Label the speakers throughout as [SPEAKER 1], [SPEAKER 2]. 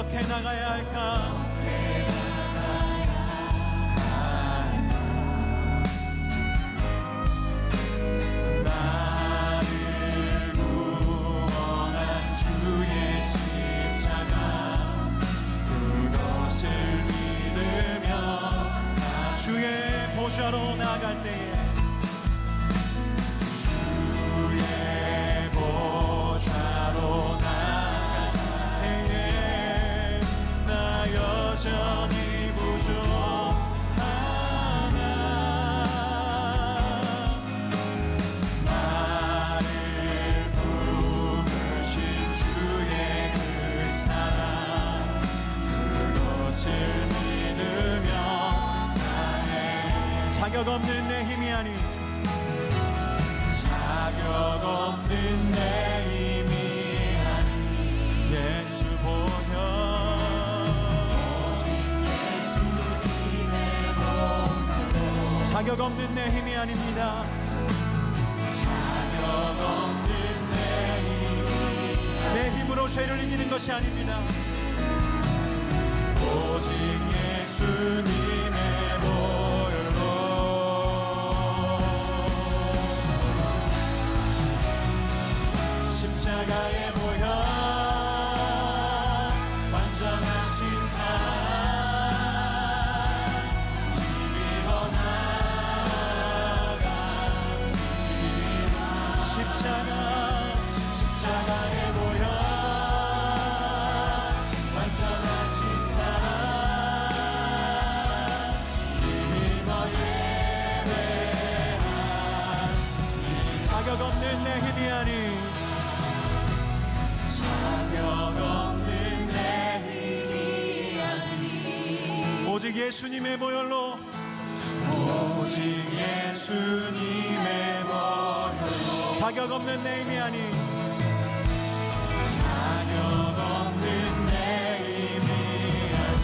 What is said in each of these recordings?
[SPEAKER 1] 어떻게 나가야 할까? 나를 구원한 주의 십자가, 그것을 믿으며 주의 보좌로 나갈 때에, 주의 보좌로 나갈 때에 나 여전히 부족하나. 나를 부르신 주의 그 사랑, 그것을 믿으며 나의 자격 없는 내 힘이 아닌, 자격 없는 내 힘이 아닌 예수 보혈, 오직 예수님의 보혈로. 자격 없는 내 힘이 아닙니다. 자격 없는 내 힘이, 내 힘으로 죄를 이기는 것이 아닙니다. 오직 예수님의 보혈로. 십자가의 보혈, 완전하신 사랑, 힘입어 나갑니다. 십자가의 보혈, 완전하신 사랑, 힘입어 예배합니다. 자격 없는 내 힘이 아닌, 자격 없는 내 힘이 아닌, 오직 예수님의 보혈로, 오직 예수님의 보혈로. 자격 없는 내 힘이 아닌, 자격 없는 내 힘이 아닌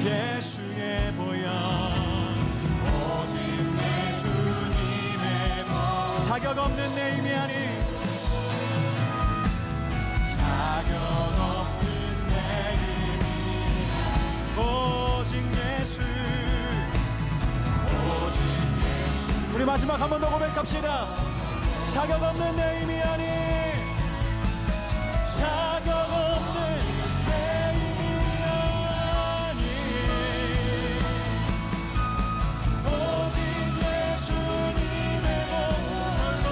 [SPEAKER 1] 예수의 보혈, 오직 예수님의 보혈. 자격 없는 내 힘이 아닌, 자격 없는 내 힘이, 오직 예수, 오직 예수. 우리 마지막 한 번 더 고백합시다. 자격 없는 내 힘이 아닌, 자격 없는 내 힘이 아닌, 오직 예수님의 보혈로.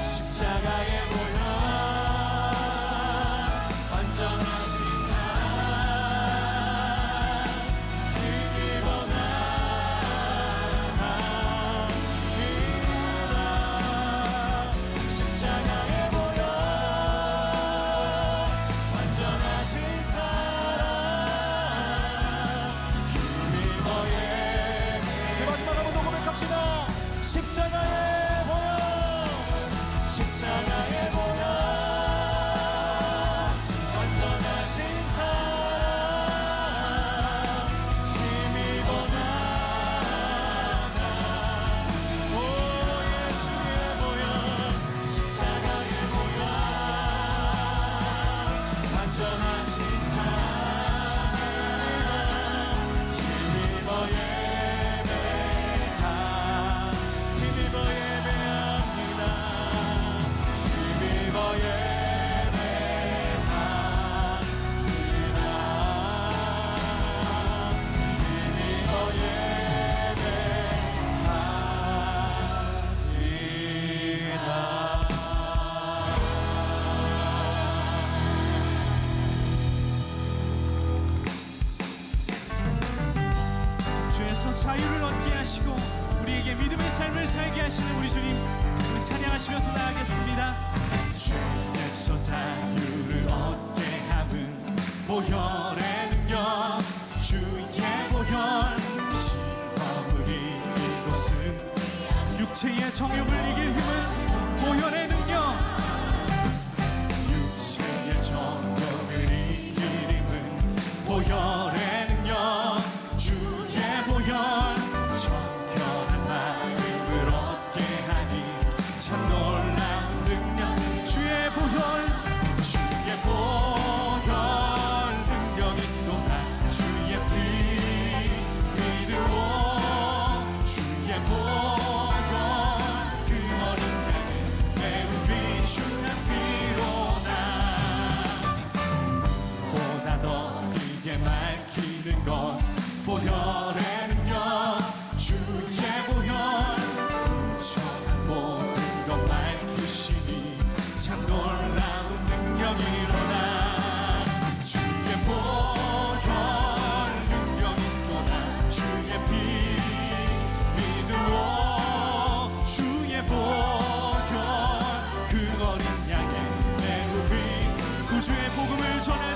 [SPEAKER 1] 십자가의 보혈, 완전하신 사랑, 힘입어 나갑니다. 십자가의 보혈, 완전하신 사랑, 힘입어 예배. 마지막 한 번 더 고백합시다. 십자가의 보혈, 십자가의 보혈, 완전하신 사랑, 힘입어 나가. 오 예수의 보혈, 십자가의 보혈, 완전하신 사랑, 힘입어 예배하, 힘입어 예배합니다. 힘입어 예배합니다. 힘입어 예배합니다.
[SPEAKER 2] 주에서 자유를 얻게 하시고 우리에게 믿음의 삶을 살게 하시는 우리 주님, 우리 찬양하시면서 나가겠습니다.
[SPEAKER 1] 죄에서 자유를 얻게 하는 보혈의 능력, 주의 보혈, 시험을 이길 곳은,
[SPEAKER 2] 육체의 정욕을 이길 힘은 보혈의 능력,
[SPEAKER 1] 육체의 정욕을 이길 힘은 보혈의 능력, 주의 보혈, 정결한 마음을 얻게 하니 참 놀라운 능력.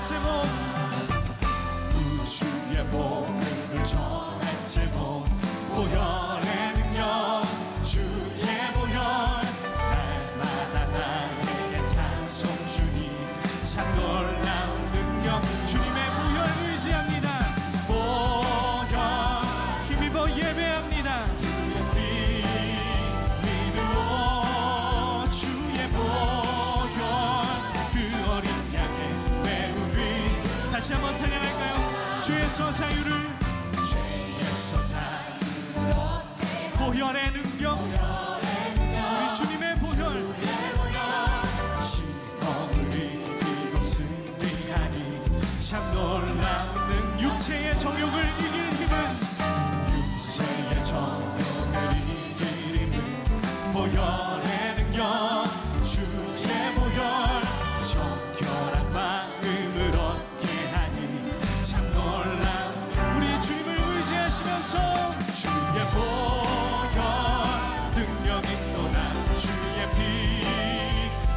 [SPEAKER 2] 제목
[SPEAKER 1] 우주의 복음을 전할 제목 보혈의 능력 주의 보혈 날마다 나에게 찬송 주님 참 놀라운 능력
[SPEAKER 2] 주님의 보혈 의지합니다.
[SPEAKER 1] 보혈
[SPEAKER 2] 힘입어 예배합니다.
[SPEAKER 1] 믿으오 주의 보혈 그 어린 양의 매우 귀
[SPEAKER 2] 다시 한번 찬양할까요? 죄에서 자유를
[SPEAKER 1] 죄에서 자유를 얻게
[SPEAKER 2] 보혈의 능력 우리 주님의 보혈
[SPEAKER 1] 시험을 이기고 승리하니 참 놀라운 능력
[SPEAKER 2] 육체의 정욕을 이길 힘은
[SPEAKER 1] 육체의 정욕을 이길 힘은 보혈의 능력 주의 보혈 정결한 마음을 얻게 하니 참 놀라운
[SPEAKER 2] 우리 주님을 의지하시면서
[SPEAKER 1] 주의 보혈 능력 있도다 주의 피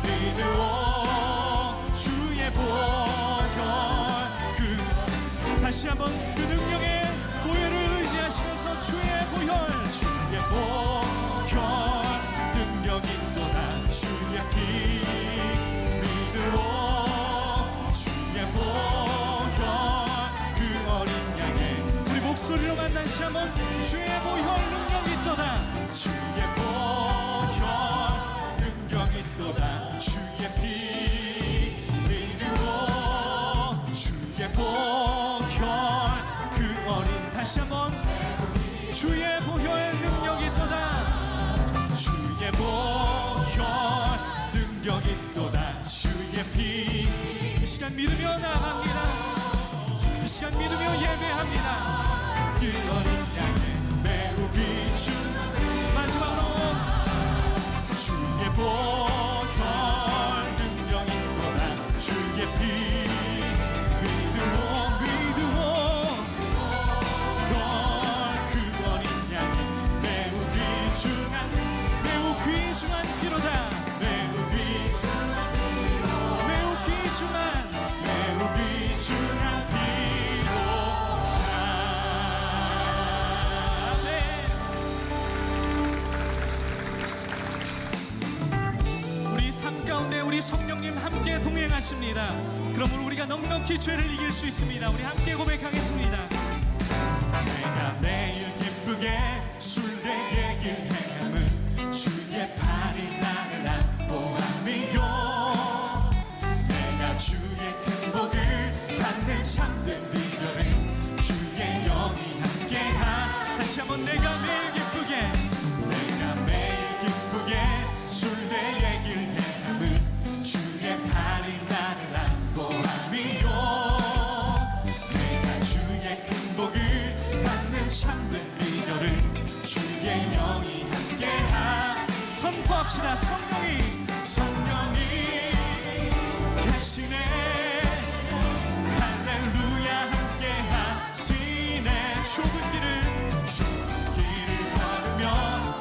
[SPEAKER 1] 믿으오 주의 보혈 그
[SPEAKER 2] 다시 한번 그 능력의 보혈을 의지하시면서 주의 보혈
[SPEAKER 1] 주의 보혈 능력 있도다 주의 피 믿으오 주의 보혈 그 어린 양의
[SPEAKER 2] 우리 목소리로만 다시 한번 주의 보혈 능력 있도다
[SPEAKER 1] 주의 보혈 능력 있도다 주의 피 믿으오 주의 보혈 그 어린
[SPEAKER 2] 다시 한번 주의 보혈 능력 있도다
[SPEAKER 1] 주의 보혈 능력 있도다 주의 피
[SPEAKER 2] 이 시간 믿으며 나아갑니다. 이 시간 믿으며 예배합니다.
[SPEAKER 1] 그 어린 양의 매우 귀중
[SPEAKER 2] 마지막으로
[SPEAKER 1] 주의 보혈 능력 있도다 주의 피 믿으오 그 어린 양의
[SPEAKER 2] 매우 귀중한 피로다
[SPEAKER 1] 매우 귀중한 피로다
[SPEAKER 2] 우리 삶 가운데 우리 성령님 함께 동행하십니다. 그러므로 우리가 넉넉히 죄를 이길 수 있습니다. 우리 함께 고백하겠습니다.
[SPEAKER 1] 내가 매일 기쁘게 순례의 길 행함은 주의 팔이 나를 안보함이요 내가 주의 큰 복을 받는 참된 비결은 주의 영이 함께하
[SPEAKER 2] 다시 한번 내가 매일 기쁘게
[SPEAKER 1] 내가 매일 기쁘게 순례의 길 행함은 주의 팔이 나를 안보함이요 내가 주의 큰 복을 받는 참된 비결은 주의 영이 함께하
[SPEAKER 2] 선포합시다. 성령이
[SPEAKER 1] 계시네 할렐루야 함께하시네
[SPEAKER 2] 좁은 길을
[SPEAKER 1] 걸으며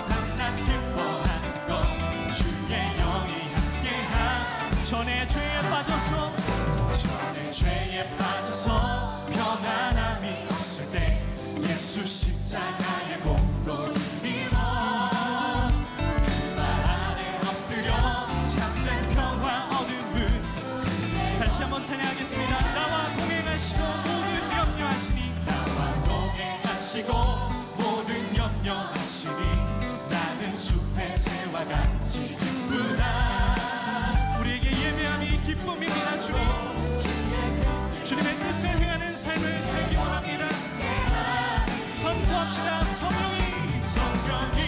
[SPEAKER 1] 밤낮 기뻐하는 것 주의 영이 함께하
[SPEAKER 2] 전에 죄에 빠져서
[SPEAKER 1] 전에 죄에 빠져서 평안함이 없을 때 예수 십자가의 공로 힘입어 그 말 아래 엎드려 참된 평화 얻음은
[SPEAKER 2] 다시 한번 찬양하겠습니다. 나와 동행하시고 모든 염려하시니
[SPEAKER 1] 나와 동행하시고 모든 염려하시니 나는 숲의 새와 같이 기쁘다
[SPEAKER 2] 우리에게 예배함이 기쁨입니다. 주님의 뜻을 행하는 삶을 살기 원합니다. 선포합시다. 성령이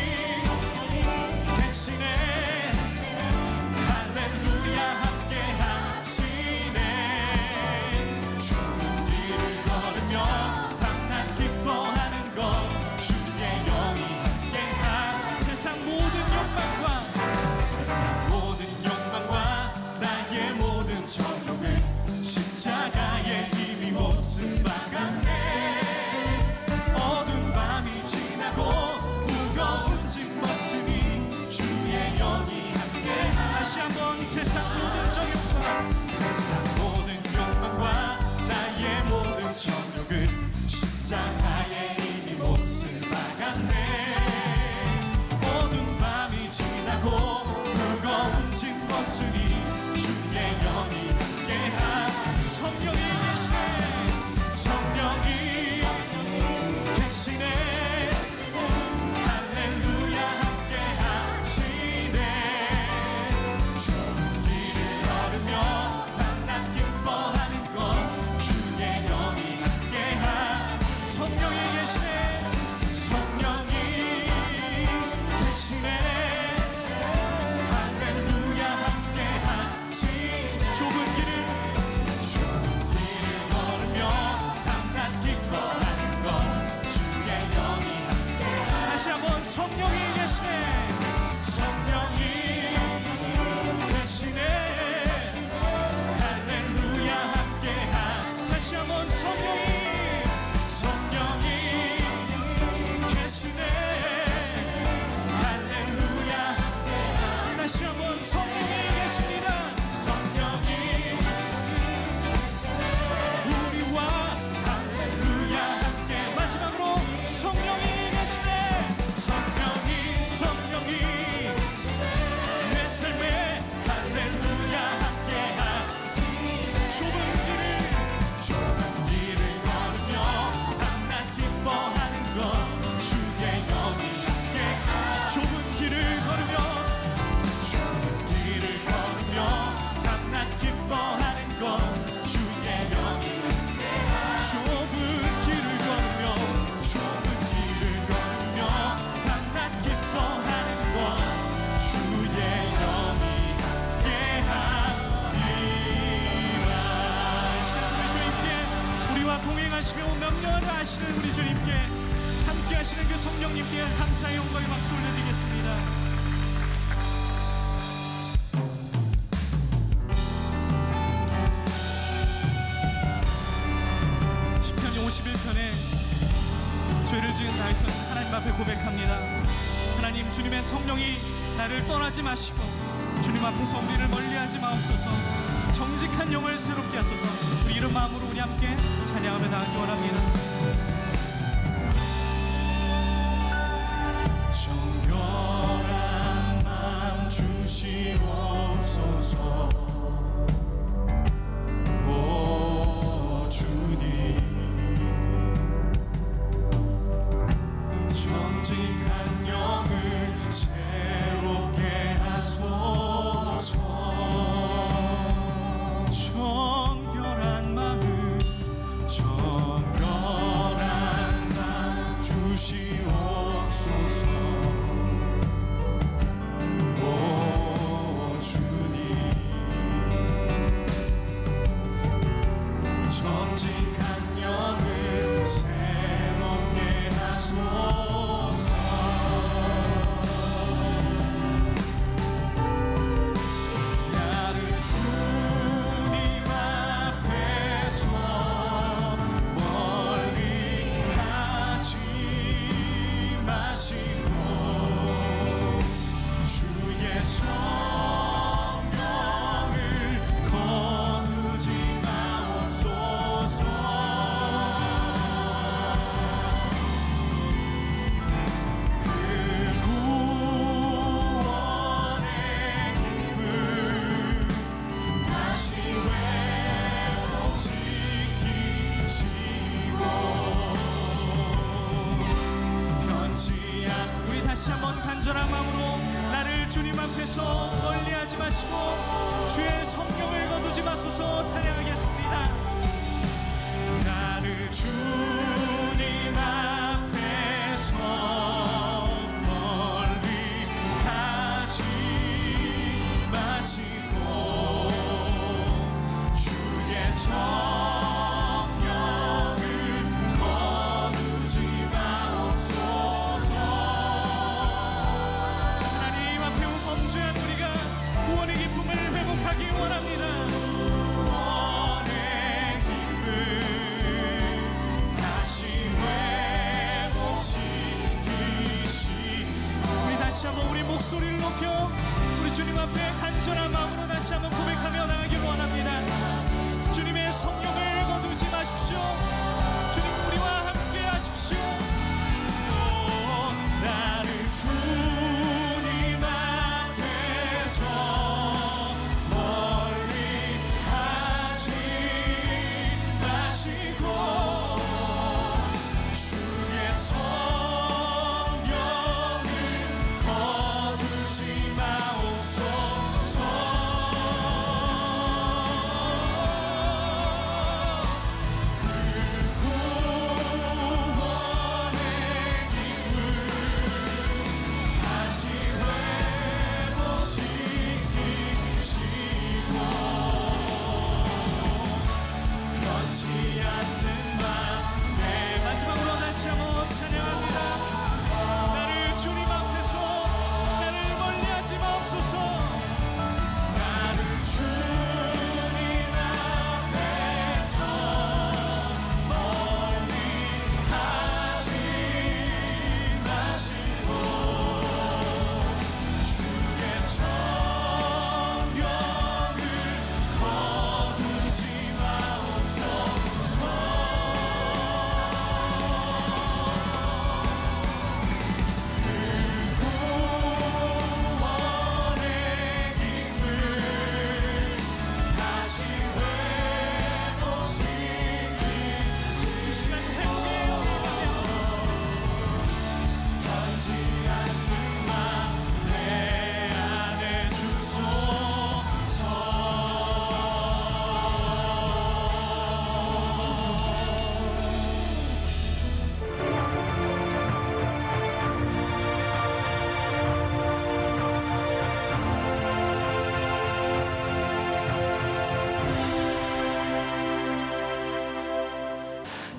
[SPEAKER 1] 계시네 할렐루야 함께하시네 좁은 길을 걸으며 밤낮 기뻐하는 것 주의 영이 함께하
[SPEAKER 2] 세상 모든 욕망과
[SPEAKER 1] 세상 모든 욕망과 나의 모든 정욕은 십자가의 힘이 모습 박았네 어두운 밤이 지나고 무거운 뒷모습이 주의 영이 함께하
[SPEAKER 2] 다시 한번 세상 모든 정욕과
[SPEAKER 1] 세상 모든 욕망과 십자가에 이미 못을 박았네. 모든 밤이 지나고 무거운 짐 벗으니 주의 영이 함께한
[SPEAKER 2] 성령이 계시네.
[SPEAKER 1] 성령이 계시네. 할렐루야 함께하시네. 좁은 길을 걸으며 밤낮 기뻐하는 것 주의 영이 함께한
[SPEAKER 2] 성령이 계시네.
[SPEAKER 1] 성령이 계시네. 할렐루야 함께하시네.
[SPEAKER 2] 좁은 길을
[SPEAKER 1] 걸으며 밤낮 기뻐하는 것 주의 영이 함께하시네.
[SPEAKER 2] 다시 한번 성령이 계시네.
[SPEAKER 1] 성령이 계시네. 할렐루야 함께한
[SPEAKER 2] 다시 한번 성령이
[SPEAKER 1] 계시네. 할렐루야
[SPEAKER 2] 다시 한번 성령이 계십니다.
[SPEAKER 1] 성령이
[SPEAKER 2] 우리와
[SPEAKER 1] 할렐루야 함께
[SPEAKER 2] 마지막으로 성령이 계시네.
[SPEAKER 1] 성령이 내 삶에 할렐루야 함께한 좁은 길을 걸으며 밤낮 기뻐하는 것 주의 영이 함께한
[SPEAKER 2] 좁은 길을 걸으며
[SPEAKER 1] 밤낮 기뻐하는 것 주의 영이 함께한
[SPEAKER 2] 좁은 길을 걸으며
[SPEAKER 1] 밤낮 기뻐하는 것 주의 영이 함께하리라.
[SPEAKER 2] 우리 주님께 우리와 동행하시며 명령을 하시는 우리 주님께 함께 하시는 그 성령님께 감사의 영광의 박수 올려드리겠습니다. 시편 51편에 죄를 지은 다윗은 하나님 앞에 고백합니다. 하나님, 주님의 성령이 나를 떠나지 마시고 주님 앞에서 우리를 멀리하지 마옵소서. 정직한 영을 새롭게 하소서. 우리 이런 마음으로 우리 함께 찬양하며 나가기 원합니다.
[SPEAKER 1] 정결한 마음 주시옵소서. 오 주님, 정직한 영을 새롭게 하소서.
[SPEAKER 2] 정결한 마음
[SPEAKER 1] 주시옵소서. 오 주님, 정직한 영을 새롭게 하소서. 나를 주님 앞에서 멀리 하지 마시고 주의 성령을 거두지 마옵소서. 그 구원의 힘을 다시 회복시키시고 편치 않
[SPEAKER 2] 우리 다시 한번 간절한 마음으로 나를 주님 앞에서 멀리하지 마시고 주의 성령을 거두지 마소서 찬양하겠습니다.
[SPEAKER 1] 나를 주님 앞에서 멀리 하지 마시고 주의 성령을 거두지 마옵소서.
[SPEAKER 2] 하나님 앞에 범죄한 우리가 구원의 기쁨을 회복하기 원합니다.
[SPEAKER 1] 구원의 기쁨 다시 회복시키시고
[SPEAKER 2] 우리 다시 한번 우리 목소리를 높여 우리 주님 앞에 간절한 마음으로 다시 한번 고백하며 나가기를 원합니다. 주님의 성령을 거두지 마십시오. 주님, 우리와 함께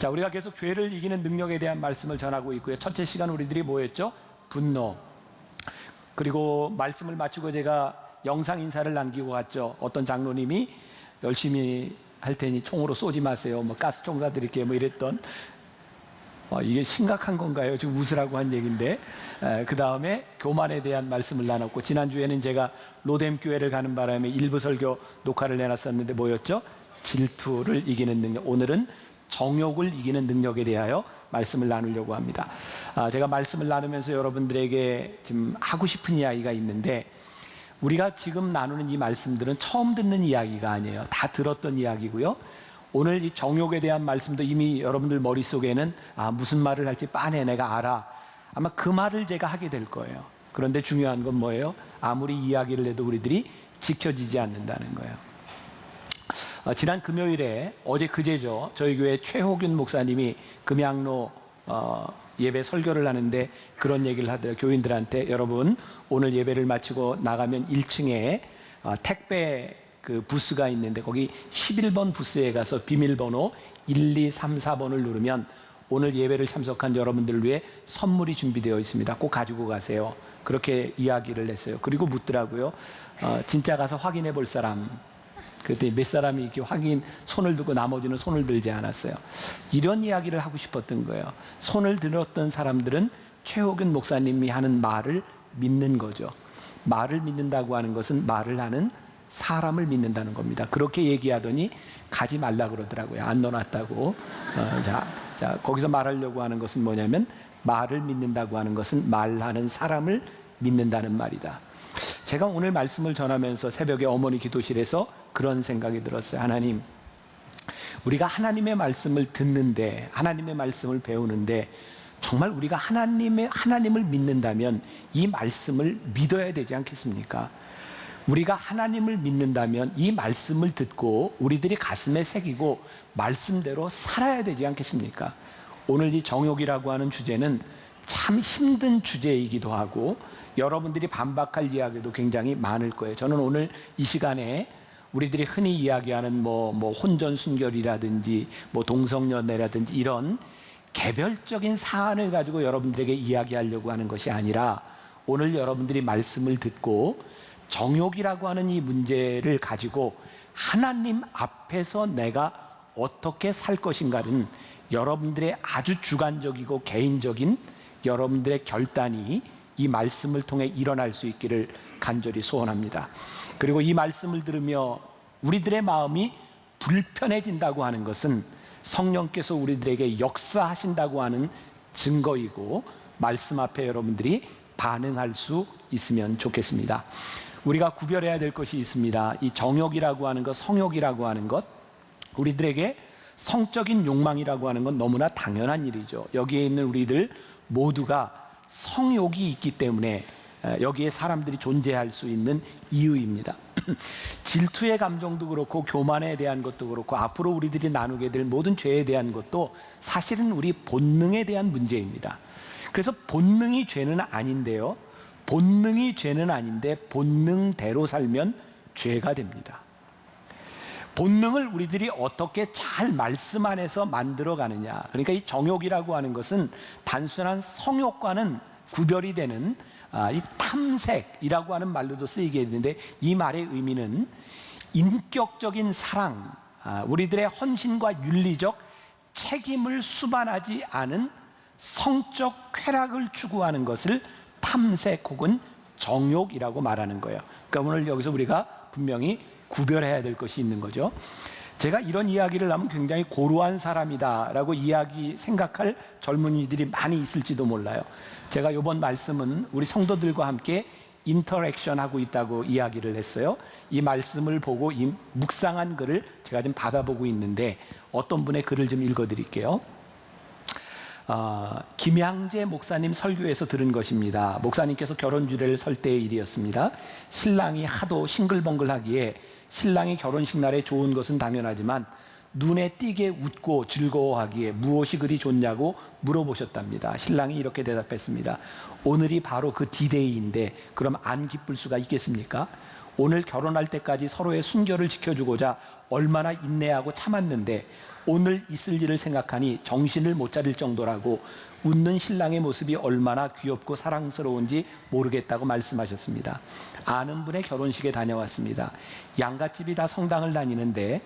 [SPEAKER 3] 자, 우리가 계속 죄를 이기는 능력에 대한 말씀을 전하고 있고요. 첫째 시간 우리들이 뭐였죠? 분노. 그리고 말씀을 마치고 제가 영상 인사를 남기고 갔죠. 어떤 장로님이 열심히 할 테니 총으로 쏘지 마세요. 뭐 가스 총사 드릴게요. 뭐 이랬던. 이게 심각한 건가요? 지금 웃으라고 한 얘기인데. 그 다음에 교만에 대한 말씀을 나눴고, 지난주에는 제가 로뎀 교회를 가는 바람에 일부 설교 녹화를 내놨었는데 뭐였죠? 질투를 이기는 능력. 오늘은 정욕을 이기는 능력에 대하여 말씀을 나누려고 합니다. 제가 말씀을 나누면서 여러분들에게 지금 하고 싶은 이야기가 있는데, 우리가 지금 나누는 이 말씀들은 처음 듣는 이야기가 아니에요. 다 들었던 이야기고요. 오늘 이 정욕에 대한 말씀도 이미 여러분들 머릿속에는 무슨 말을 할지 빤해 내가 알아. 아마 그 말을 제가 하게 될 거예요. 그런데 중요한 건 뭐예요? 아무리 이야기를 해도 우리들이 지켜지지 않는다는 거예요. 지난 금요일에, 어제 그제죠, 저희 교회 최호균 목사님이 금양로 예배 설교를 하는데 그런 얘기를 하더라고요. 교인들한테, 여러분 오늘 예배를 마치고 나가면 1층에 택배 그 부스가 있는데 거기 11번 부스에 가서 비밀번호 1, 2, 3, 4번을 누르면 오늘 예배를 참석한 여러분들을 위해 선물이 준비되어 있습니다. 꼭 가지고 가세요. 그렇게 이야기를 했어요. 그리고 묻더라고요. 진짜 가서 확인해 볼 사람. 그랬더니 몇 사람이 이렇게 손을 들고 나머지는 손을 들지 않았어요. 이런 이야기를 하고 싶었던 거예요. 손을 들었던 사람들은 최호균 목사님이 하는 말을 믿는 거죠. 말을 믿는다고 하는 것은 말을 하는 사람을 믿는다는 겁니다. 그렇게 얘기하더니 가지 말라 그러더라고요. 안 넣어놨다고. 자, 거기서 말하려고 하는 것은 뭐냐면, 말을 믿는다고 하는 것은 말하는 사람을 믿는다는 말이다. 제가 오늘 말씀을 전하면서 새벽에 어머니 기도실에서 그런 생각이 들었어요. 하나님, 우리가 하나님의 말씀을 듣는데, 하나님의 말씀을 배우는데, 정말 우리가 하나님을 믿는다면 이 말씀을 믿어야 되지 않겠습니까? 우리가 하나님을 믿는다면 이 말씀을 듣고 우리들이 가슴에 새기고 말씀대로 살아야 되지 않겠습니까? 오늘 이 정욕이라고 하는 주제는 참 힘든 주제이기도 하고 여러분들이 반박할 이야기도 굉장히 많을 거예요. 저는 오늘 이 시간에 우리들이 흔히 이야기하는 뭐 혼전순결이라든지 뭐 동성연애라든지 이런 개별적인 사안을 가지고 여러분들에게 이야기하려고 하는 것이 아니라, 오늘 여러분들이 말씀을 듣고 정욕이라고 하는 이 문제를 가지고 하나님 앞에서 내가 어떻게 살 것인가는 여러분들의 아주 주관적이고 개인적인 여러분들의 결단이 이 말씀을 통해 일어날 수 있기를 간절히 소원합니다. 그리고 이 말씀을 들으며 우리들의 마음이 불편해진다고 하는 것은 성령께서 우리들에게 역사하신다고 하는 증거이고, 말씀 앞에 여러분들이 반응할 수 있으면 좋겠습니다. 우리가 구별해야 될 것이 있습니다. 이 정욕이라고 하는 것, 성욕이라고 하는 것, 우리들에게 성적인 욕망이라고 하는 건 너무나 당연한 일이죠. 여기에 있는 우리들 모두가 성욕이 있기 때문에 여기에 사람들이 존재할 수 있는 이유입니다. 질투의 감정도 그렇고 교만에 대한 것도 그렇고 앞으로 우리들이 나누게 될 모든 죄에 대한 것도 사실은 우리 본능에 대한 문제입니다. 그래서 본능이 죄는 아닌데요, 본능이 죄는 아닌데 본능대로 살면 죄가 됩니다. 본능을 우리들이 어떻게 잘 말씀 안에서 만들어가느냐, 그러니까 이 정욕이라고 하는 것은 단순한 성욕과는 구별이 되는 이 탐색이라고 하는 말로도 쓰이게 되는데, 이 말의 의미는 인격적인 사랑, 우리들의 헌신과 윤리적 책임을 수반하지 않은 성적 쾌락을 추구하는 것을 탐색 혹은 정욕이라고 말하는 거예요. 그러니까 오늘 여기서 우리가 분명히 구별해야 될 것이 있는 거죠. 제가 이런 이야기를 하면 굉장히 고루한 사람이다라고 생각할 젊은이들이 많이 있을지도 몰라요. 제가 이번 말씀은 우리 성도들과 함께 인터랙션하고 있다고 이야기를 했어요. 이 말씀을 보고 이 묵상한 글을 제가 좀 받아보고 있는데, 어떤 분의 글을 좀 읽어드릴게요. 김양재 목사님 설교에서 들은 것입니다. 목사님께서 결혼 주례를 설 때의 일이었습니다. 신랑이 하도 싱글벙글하기에 신랑이 결혼식 날에 좋은 것은 당연하지만 눈에 띄게 웃고 즐거워하기에 무엇이 그리 좋냐고 물어보셨답니다. 신랑이 이렇게 대답했습니다. 오늘이 바로 그 디데이인데 그럼 안 기쁠 수가 있겠습니까? 오늘 결혼할 때까지 서로의 순결을 지켜주고자 얼마나 인내하고 참았는데 오늘 있을 일을 생각하니 정신을 못 차릴 정도라고 웃는 신랑의 모습이 얼마나 귀엽고 사랑스러운지 모르겠다고 말씀하셨습니다. 아는 분의 결혼식에 다녀왔습니다. 양갓집이 다 성당을 다니는데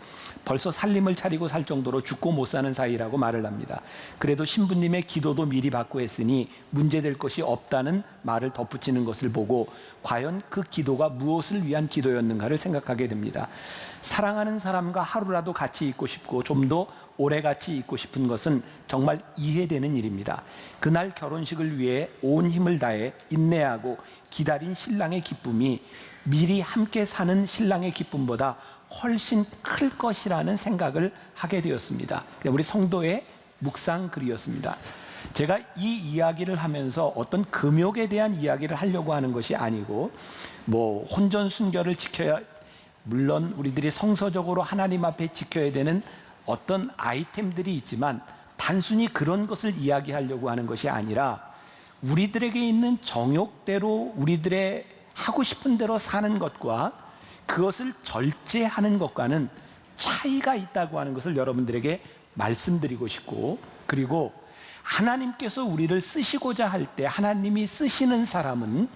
[SPEAKER 3] 벌써 살림을 차리고 살 정도로 죽고 못 사는 사이라고 말을 합니다. 그래도 신부님의 기도도 미리 받고 했으니 문제될 것이 없다는 말을 덧붙이는 것을 보고 과연 그 기도가 무엇을 위한 기도였는가를 생각하게 됩니다. 사랑하는 사람과 하루라도 같이 있고 싶고 좀 더 오래 같이 있고 싶은 것은 정말 이해되는 일입니다. 그날 결혼식을 위해 온 힘을 다해 인내하고 기다린 신랑의 기쁨이 미리 함께 사는 신랑의 기쁨보다 훨씬 클 것이라는 생각을 하게 되었습니다. 우리 성도의 묵상글이었습니다. 제가 이 이야기를 하면서 어떤 금욕에 대한 이야기를 하려고 하는 것이 아니고 뭐 혼전순결을 지켜야, 물론 우리들이 성서적으로 하나님 앞에 지켜야 되는 어떤 아이템들이 있지만 단순히 그런 것을 이야기하려고 하는 것이 아니라 우리들에게 있는 정욕대로 우리들의 하고 싶은 대로 사는 것과 그것을 절제하는 것과는 차이가 있다고 하는 것을 여러분들에게 말씀드리고 싶고, 그리고 하나님께서 우리를 쓰시고자 할 때 하나님이 쓰시는 사람은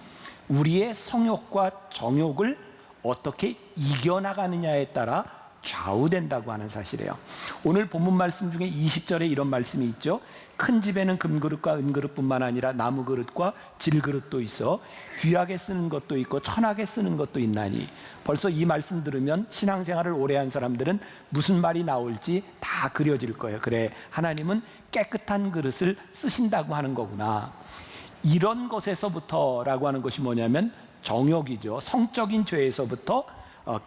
[SPEAKER 3] 우리의 성욕과 정욕을 어떻게 이겨나가느냐에 따라 좌우된다고 하는 사실이에요. 오늘 본문 말씀 중에 20절에 이런 말씀이 있죠. 큰 집에는 금그릇과 은그릇뿐만 아니라 나무그릇과 질그릇도 있어 귀하게 쓰는 것도 있고 천하게 쓰는 것도 있나니. 벌써 이 말씀 들으면 신앙생활을 오래 한 사람들은 무슨 말이 나올지 다 그려질 거예요. 그래, 하나님은 깨끗한 그릇을 쓰신다고 하는 거구나. 이런 것에서부터라고 하는 것이 뭐냐면 정욕이죠. 성적인 죄에서부터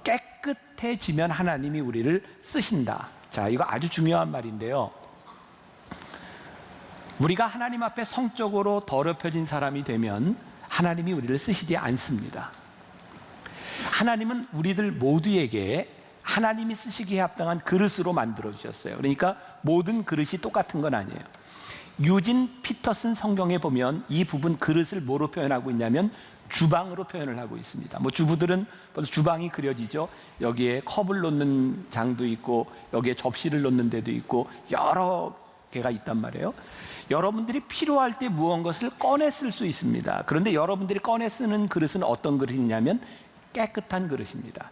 [SPEAKER 3] 깨끗해지면 하나님이 우리를 쓰신다. 자, 이거 아주 중요한 말인데요. 우리가 하나님 앞에 성적으로 더럽혀진 사람이 되면 하나님이 우리를 쓰시지 않습니다. 하나님은 우리들 모두에게 하나님이 쓰시기에 합당한 그릇으로 만들어 주셨어요. 그러니까 모든 그릇이 똑같은 건 아니에요. 유진 피터슨 성경에 보면 이 부분 그릇을 뭐로 표현하고 있냐면 주방으로 표현을 하고 있습니다. 뭐 주부들은 벌써 주방이 그려지죠. 여기에 컵을 놓는 장도 있고 여기에 접시를 놓는 데도 있고 여러 개가 있단 말이에요. 여러분들이 필요할 때 무언가를 꺼내 쓸 수 있습니다. 그런데 여러분들이 꺼내 쓰는 그릇은 어떤 그릇이냐면 깨끗한 그릇입니다.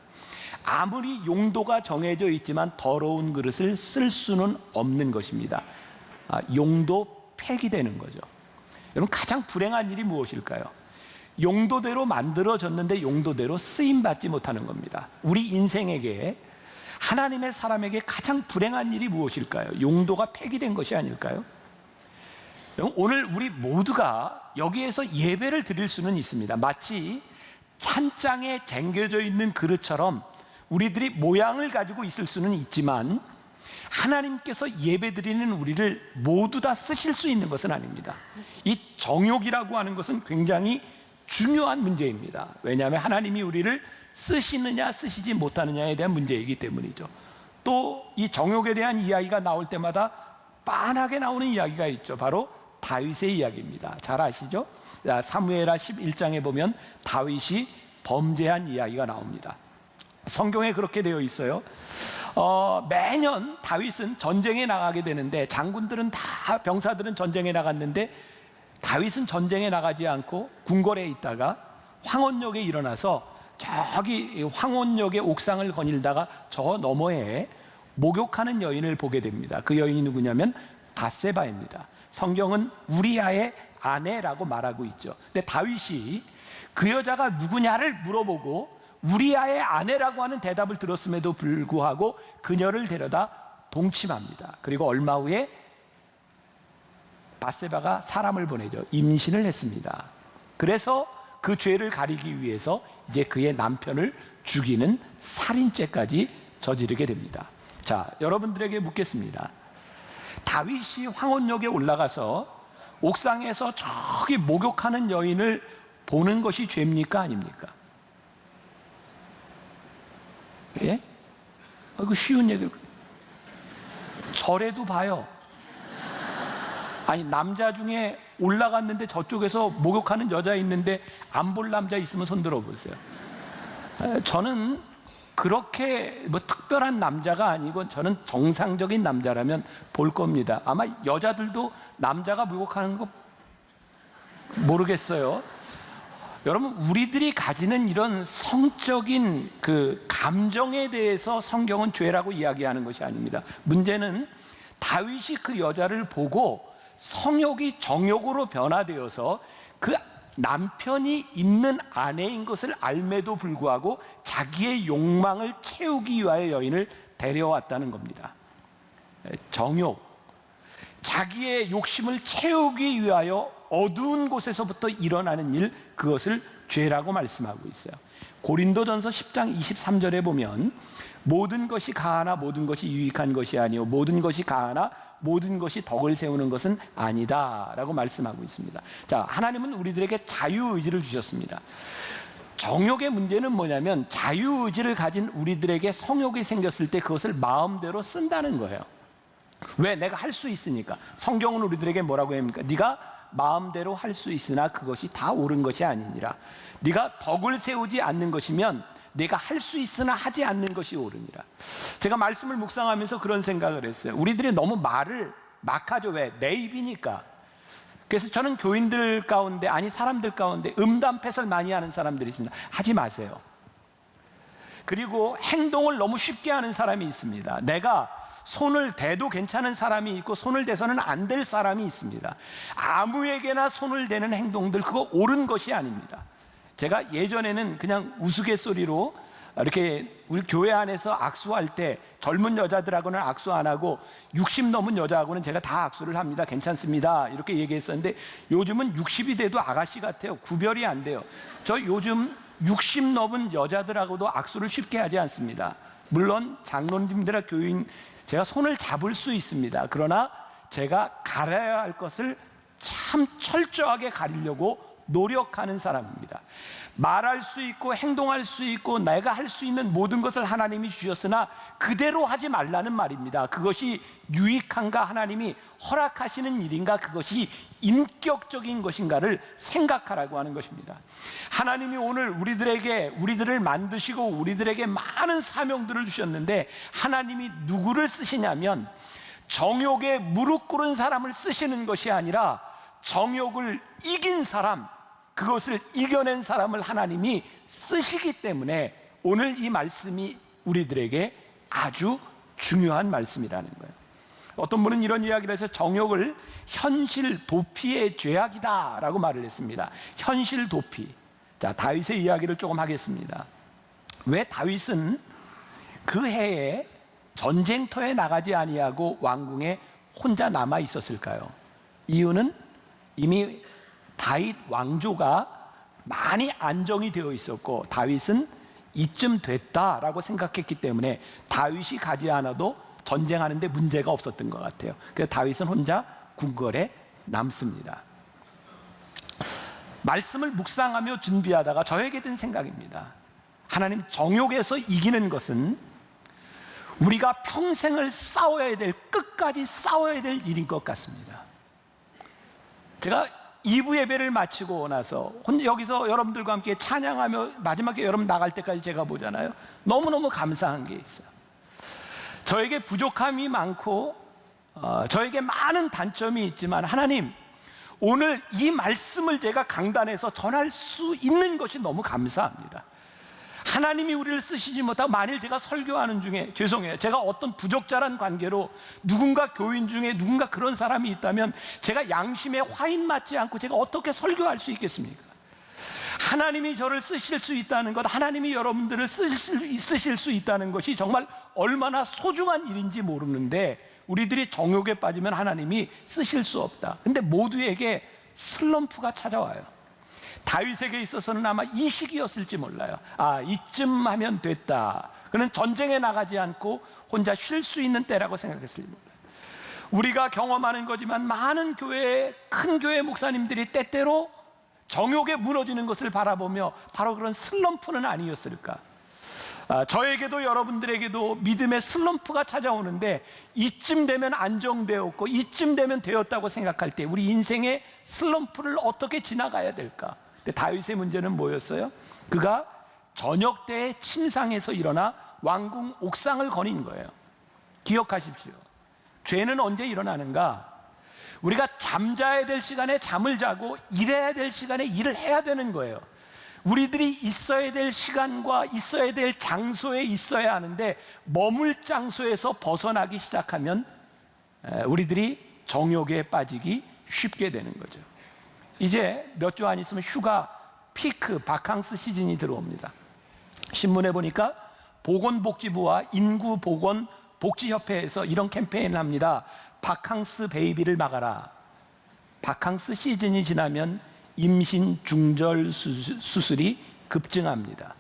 [SPEAKER 3] 아무리 용도가 정해져 있지만 더러운 그릇을 쓸 수는 없는 것입니다. 용도 폐기되는 거죠. 여러분, 가장 불행한 일이 무엇일까요? 용도대로 만들어졌는데 용도대로 쓰임받지 못하는 겁니다. 우리 인생에게, 하나님의 사람에게 가장 불행한 일이 무엇일까요? 용도가 폐기된 것이 아닐까요? 오늘 우리 모두가 여기에서 예배를 드릴 수는 있습니다. 마치 찬장에 쟁겨져 있는 그릇처럼 우리들이 모양을 가지고 있을 수는 있지만 하나님께서 예배드리는 우리를 모두 다 쓰실 수 있는 것은 아닙니다. 이 정욕이라고 하는 것은 굉장히 중요한 문제입니다. 왜냐하면 하나님이 우리를 쓰시느냐 쓰시지 못하느냐에 대한 문제이기 때문이죠. 또 이 정욕에 대한 이야기가 나올 때마다 빤하게 나오는 이야기가 있죠. 바로 다윗의 이야기입니다. 잘 아시죠? 사무엘하 11장에 보면 다윗이 범죄한 이야기가 나옵니다. 성경에 그렇게 되어 있어요. 매년 다윗은 전쟁에 나가게 되는데 장군들은 다, 병사들은 전쟁에 나갔는데 다윗은 전쟁에 나가지 않고 궁궐에 있다가 황혼역에 일어나서 저기 황혼역의 옥상을 거닐다가 저 너머에 목욕하는 여인을 보게 됩니다. 그 여인이 누구냐면 바세바입니다. 성경은 우리아의 아내라고 말하고 있죠. 근데 다윗이 그 여자가 누구냐를 물어보고 우리아의 아내라고 하는 대답을 들었음에도 불구하고 그녀를 데려다 동침합니다. 그리고 얼마 후에 바세바가 사람을 보내죠. 임신을 했습니다. 그래서 그 죄를 가리기 위해서 이제 그의 남편을 죽이는 살인죄까지 저지르게 됩니다. 자, 여러분들에게 묻겠습니다. 다윗이 황혼역에 올라가서 옥상에서 저기 목욕하는 여인을 보는 것이 죄입니까? 아닙니까? 예? 그 쉬운 얘기를. 절에도 봐요. 아니, 남자 중에 올라갔는데 저쪽에서 목욕하는 여자 있는데 안 볼 남자 있으면 손 들어 보세요. 저는 그렇게 뭐 특별한 남자가 아니고 저는 정상적인 남자라면 볼 겁니다. 아마 여자들도 남자가 목욕하는 거 모르겠어요. 여러분, 우리들이 가지는 이런 성적인 그 감정에 대해서 성경은 죄라고 이야기하는 것이 아닙니다. 문제는 다윗이 그 여자를 보고 성욕이 정욕으로 변화되어서 그 남편이 있는 아내인 것을 알매도 불구하고 자기의 욕망을 채우기 위하여 여인을 데려왔다는 겁니다. 정욕, 자기의 욕심을 채우기 위하여 어두운 곳에서부터 일어나는 일, 그것을 죄라고 말씀하고 있어요. 고린도전서 10장 23절에 보면 모든 것이 가하나 모든 것이 유익한 것이 아니요 모든 것이 가하나 모든 것이 덕을 세우는 것은 아니다 라고 말씀하고 있습니다. 자, 하나님은 우리들에게 자유의지를 주셨습니다. 정욕의 문제는 뭐냐면 자유의지를 가진 우리들에게 성욕이 생겼을 때 그것을 마음대로 쓴다는 거예요. 왜? 내가 할 수 있으니까. 성경은 우리들에게 뭐라고 합니까? 네가 마음대로 할 수 있으나 그것이 다 옳은 것이 아니니라. 네가 덕을 세우지 않는 것이면 내가 할 수 있으나 하지 않는 것이 옳으니라. 제가 말씀을 묵상하면서 그런 생각을 했어요. 우리들이 너무 말을 막 하죠. 왜? 내 입이니까. 그래서 저는 교인들 가운데, 아니 사람들 가운데 음담패설 많이 하는 사람들이 있습니다. 하지 마세요. 그리고 행동을 너무 쉽게 하는 사람이 있습니다. 내가 손을 대도 괜찮은 사람이 있고 손을 대서는 안 될 사람이 있습니다. 아무에게나 손을 대는 행동들, 그거 옳은 것이 아닙니다. 제가 예전에는 그냥 우스갯소리로 이렇게 우리 교회 안에서 악수할 때 젊은 여자들하고는 악수 안 하고 60 넘은 여자하고는 제가 다 악수를 합니다. 괜찮습니다. 이렇게 얘기했었는데 요즘은 60이 돼도 아가씨 같아요. 구별이 안 돼요. 저 요즘 60 넘은 여자들하고도 악수를 쉽게 하지 않습니다. 물론 장로님들과 교인, 제가 손을 잡을 수 있습니다. 그러나 제가 가려야 할 것을 참 철저하게 가리려고 노력하는 사람입니다. 말할 수 있고 행동할 수 있고 내가 할 수 있는 모든 것을 하나님이 주셨으나 그대로 하지 말라는 말입니다. 그것이 유익한가, 하나님이 허락하시는 일인가, 그것이 인격적인 것인가를 생각하라고 하는 것입니다. 하나님이 오늘 우리들을 만드시고 우리들에게 많은 사명들을 주셨는데 하나님이 누구를 쓰시냐면 정욕에 무릎 꿇은 사람을 쓰시는 것이 아니라 정욕을 이긴 사람, 그것을 이겨낸 사람을 하나님이 쓰시기 때문에 오늘 이 말씀이 우리들에게 아주 중요한 말씀이라는 거예요. 어떤 분은 이런 이야기를 해서 정욕을 현실 도피의 죄악이다 라고 말을 했습니다. 현실 도피. 자, 다윗의 이야기를 조금 하겠습니다. 왜 다윗은 그 해에 전쟁터에 나가지 아니하고 왕궁에 혼자 남아 있었을까요? 이유는 이미 다윗 왕조가 많이 안정이 되어 있었고 다윗은 이쯤 됐다라고 생각했기 때문에 다윗이 가지 않아도 전쟁하는데 문제가 없었던 것 같아요. 그래서 다윗은 혼자 궁궐에 남습니다. 말씀을 묵상하며 준비하다가 저에게 든 생각입니다. 하나님, 정욕에서 이기는 것은 우리가 평생을 싸워야 될, 끝까지 싸워야 될 일인 것 같습니다. 제가 2부 예배를 마치고 나서 여기서 여러분들과 함께 찬양하며 마지막에 여러분 나갈 때까지 제가 보잖아요. 너무너무 감사한 게 있어요. 저에게 부족함이 많고 저에게 많은 단점이 있지만 하나님, 오늘 이 말씀을 제가 강단에서 전할 수 있는 것이 너무 감사합니다. 하나님이 우리를 쓰시지 못하고 만일 제가 설교하는 중에, 죄송해요, 제가 어떤 부적절한 관계로 누군가 교인 중에 누군가 그런 사람이 있다면 제가 양심에 화인 맞지 않고 제가 어떻게 설교할 수 있겠습니까? 하나님이 저를 쓰실 수 있다는 것, 하나님이 여러분들을 쓰실 수 있다는 것이 정말 얼마나 소중한 일인지 모르는데 우리들이 정욕에 빠지면 하나님이 쓰실 수 없다. 근데 모두에게 슬럼프가 찾아와요. 다윗에게 있어서는 아마 이 시기였을지 몰라요. 아, 이쯤 하면 됐다. 그는 전쟁에 나가지 않고 혼자 쉴 수 있는 때라고 생각했을지 몰라요. 우리가 경험하는 거지만 많은 교회, 큰 교회 목사님들이 때때로 정욕에 무너지는 것을 바라보며 바로 그런 슬럼프는 아니었을까. 저에게도 여러분들에게도 믿음의 슬럼프가 찾아오는데 이쯤 되면 안정되었고 이쯤 되면 되었다고 생각할 때 우리 인생의 슬럼프를 어떻게 지나가야 될까? 근데 다윗의 문제는 뭐였어요? 그가 저녁 때에 침상에서 일어나 왕궁 옥상을 거닌 거예요. 기억하십시오. 죄는 언제 일어나는가? 우리가 잠자야 될 시간에 잠을 자고 일해야 될 시간에 일을 해야 되는 거예요. 우리들이 있어야 될 시간과 있어야 될 장소에 있어야 하는데 머물 장소에서 벗어나기 시작하면 우리들이 정욕에 빠지기 쉽게 되는 거죠. 이제 몇 주 안 있으면 휴가 피크 바캉스 시즌이 들어옵니다. 신문에 보니까 보건복지부와 인구보건복지협회에서 이런 캠페인을 합니다. 바캉스 베이비를 막아라. 바캉스 시즌이 지나면 임신 중절 수술이 급증합니다.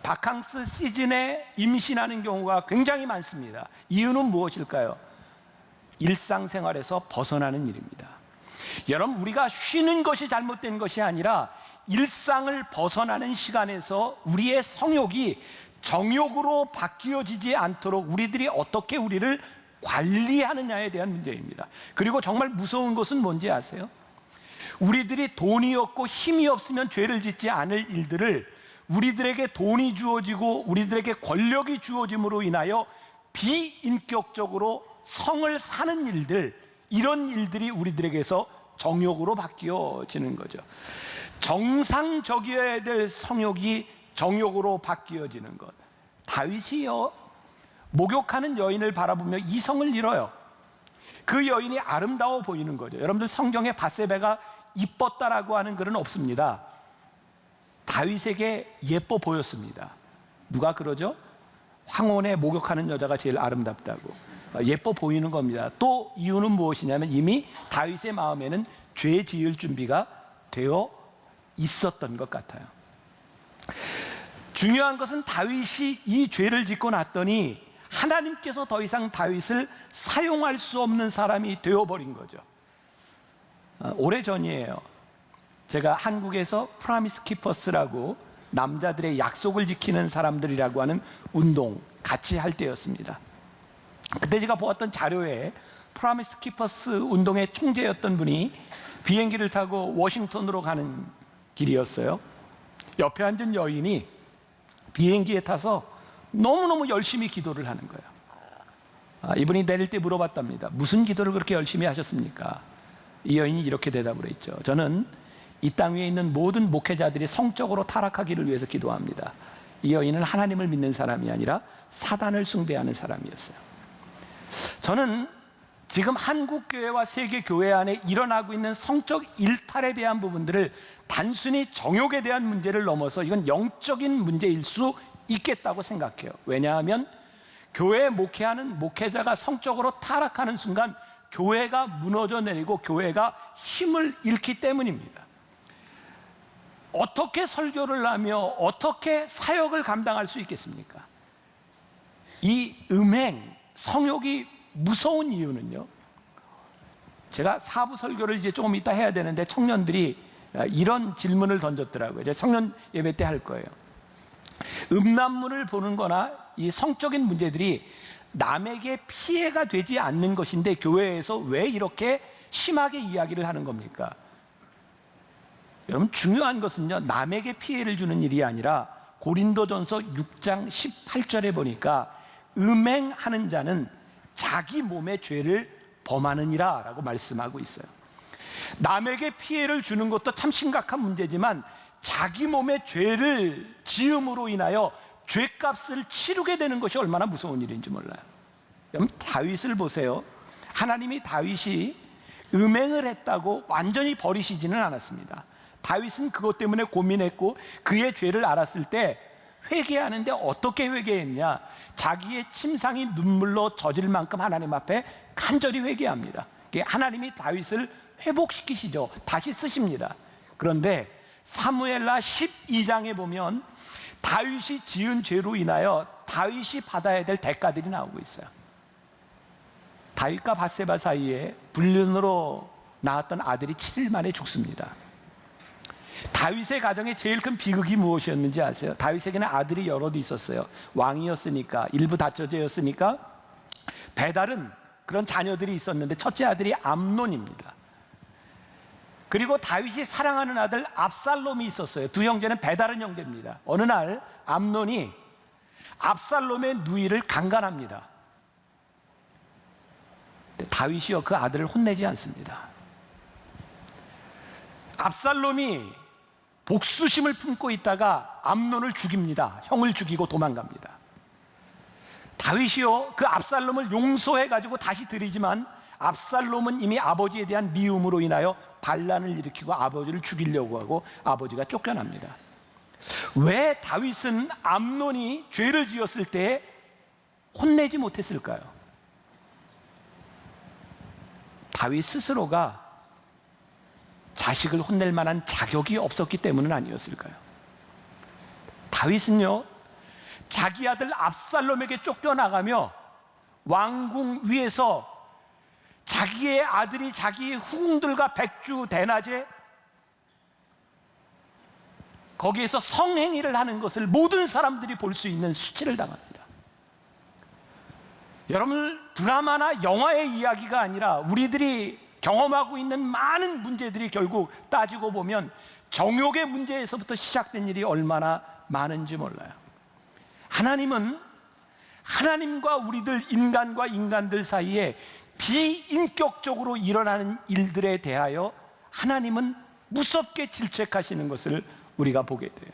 [SPEAKER 3] 바캉스 시즌에 임신하는 경우가 굉장히 많습니다. 이유는 무엇일까요? 일상생활에서 벗어나는 일입니다. 여러분, 우리가 쉬는 것이 잘못된 것이 아니라 일상을 벗어나는 시간에서 우리의 성욕이 정욕으로 바뀌어지지 않도록 우리들이 어떻게 우리를 관리하느냐에 대한 문제입니다. 그리고 정말 무서운 것은 뭔지 아세요? 우리들이 돈이 없고 힘이 없으면 죄를 짓지 않을 일들을 우리들에게 돈이 주어지고 우리들에게 권력이 주어짐으로 인하여 비인격적으로 성을 사는 일들, 이런 일들이 우리들에게서 정욕으로 바뀌어지는 거죠. 정상적이어야 될 성욕이 정욕으로 바뀌어지는 것. 다윗이요, 목욕하는 여인을 바라보며 이성을 잃어요. 그 여인이 아름다워 보이는 거죠. 여러분들 성경에 밧세바가 이뻤다라고 하는 글은 없습니다. 다윗에게 예뻐 보였습니다. 누가 그러죠? 황혼에 목욕하는 여자가 제일 아름답다고. 예뻐 보이는 겁니다. 또 이유는 무엇이냐면 이미 다윗의 마음에는 죄 지을 준비가 되어 있었던 것 같아요. 중요한 것은 다윗이 이 죄를 짓고 났더니 하나님께서 더 이상 다윗을 사용할 수 없는 사람이 되어버린 거죠. 오래전이에요. 제가 한국에서 프라미스 키퍼스라고 남자들의 약속을 지키는 사람들이라고 하는 운동 같이 할 때였습니다. 그때 제가 보았던 자료에 프라미스 키퍼스 운동의 총재였던 분이 비행기를 타고 워싱턴으로 가는 길이었어요. 옆에 앉은 여인이 비행기에 타서 너무너무 열심히 기도를 하는 거예요. 이분이 내릴 때 물어봤답니다. 무슨 기도를 그렇게 열심히 하셨습니까? 이 여인이 이렇게 대답을 했죠. 저는 이 땅 위에 있는 모든 목회자들이 성적으로 타락하기를 위해서 기도합니다. 이 여인은 하나님을 믿는 사람이 아니라 사단을 숭배하는 사람이었어요. 저는 지금 한국교회와 세계교회 안에 일어나고 있는 성적 일탈에 대한 부분들을 단순히 정욕에 대한 문제를 넘어서 이건 영적인 문제일 수 있겠다고 생각해요. 왜냐하면 교회에 목회하는 목회자가 성적으로 타락하는 순간 교회가 무너져 내리고 교회가 힘을 잃기 때문입니다. 어떻게 설교를 하며 어떻게 사역을 감당할 수 있겠습니까? 이 음행, 성욕이 무서운 이유는요, 제가 사부 설교를 이제 조금 이따 해야 되는데 청년들이 이런 질문을 던졌더라고요. 이제 청년 예배 때 할 거예요. 음란물을 보는 거나 이 성적인 문제들이 남에게 피해가 되지 않는 것인데 교회에서 왜 이렇게 심하게 이야기를 하는 겁니까? 여러분, 중요한 것은요, 남에게 피해를 주는 일이 아니라 고린도전서 6장 18절에 보니까 음행하는 자는 자기 몸의 죄를 범하느니라 라고 말씀하고 있어요. 남에게 피해를 주는 것도 참 심각한 문제지만 자기 몸의 죄를 지음으로 인하여 죄값을 치르게 되는 것이 얼마나 무서운 일인지 몰라요. 여러분, 다윗을 보세요. 하나님이 다윗이 음행을 했다고 완전히 버리시지는 않았습니다. 다윗은 그것 때문에 고민했고 그의 죄를 알았을 때 회개하는데 어떻게 회개했냐? 자기의 침상이 눈물로 젖을 만큼 하나님 앞에 간절히 회개합니다. 하나님이 다윗을 회복시키시죠. 다시 쓰십니다. 그런데 사무엘하 12장에 보면 다윗이 지은 죄로 인하여 다윗이 받아야 될 대가들이 나오고 있어요. 다윗과 밧세바 사이에 불륜으로 낳았던 아들이 7일 만에 죽습니다. 다윗의 가정의 제일 큰 비극이 무엇이었는지 아세요? 다윗에게는 아들이 여럿 있었어요. 왕이었으니까, 일부 다처제였으니까. 배달은 그런 자녀들이 있었는데 첫째 아들이 암논입니다. 그리고 다윗이 사랑하는 아들 압살롬이 있었어요. 두 형제는 배다른 형제입니다. 어느 날 암논이 압살롬의 누이를 강간합니다. 다윗이요 그 아들을 혼내지 않습니다. 압살롬이 복수심을 품고 있다가 암논을 죽입니다. 형을 죽이고 도망갑니다. 다윗이요 그 압살롬을 용서해가지고 다시 들이지만 압살롬은 이미 아버지에 대한 미움으로 인하여 반란을 일으키고 아버지를 죽이려고 하고 아버지가 쫓겨납니다. 왜 다윗은 암논이 죄를 지었을 때 혼내지 못했을까요? 다윗 스스로가 자식을 혼낼 만한 자격이 없었기 때문은 아니었을까요? 다윗은요 자기 아들 압살롬에게 쫓겨나가며 왕궁 위에서 자기의 아들이 자기의 후궁들과 백주 대낮에 거기에서 성행위를 하는 것을 모든 사람들이 볼 수 있는 수치를 당합니다. 여러분, 드라마나 영화의 이야기가 아니라 우리들이 경험하고 있는 많은 문제들이 결국 따지고 보면 정욕의 문제에서부터 시작된 일이 얼마나 많은지 몰라요. 하나님은 하나님과 우리들 인간과 인간들 사이에 비인격적으로 일어나는 일들에 대하여 하나님은 무섭게 질책하시는 것을 우리가 보게 돼요.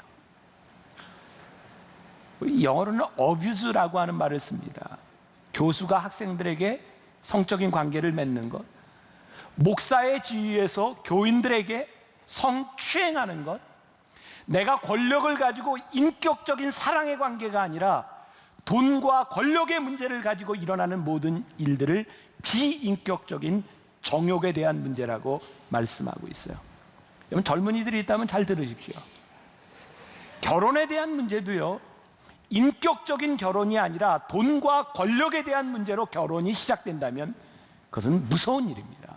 [SPEAKER 3] 영어로는 abuse라고 하는 말을 씁니다. 교수가 학생들에게 성적인 관계를 맺는 것, 목사의 지위에서 교인들에게 성추행하는 것, 내가 권력을 가지고 인격적인 사랑의 관계가 아니라 돈과 권력의 문제를 가지고 일어나는 모든 일들을 비인격적인 정욕에 대한 문제라고 말씀하고 있어요. 여러분, 젊은이들이 있다면 잘 들으십시오. 결혼에 대한 문제도요, 인격적인 결혼이 아니라 돈과 권력에 대한 문제로 결혼이 시작된다면 그것은 무서운 일입니다.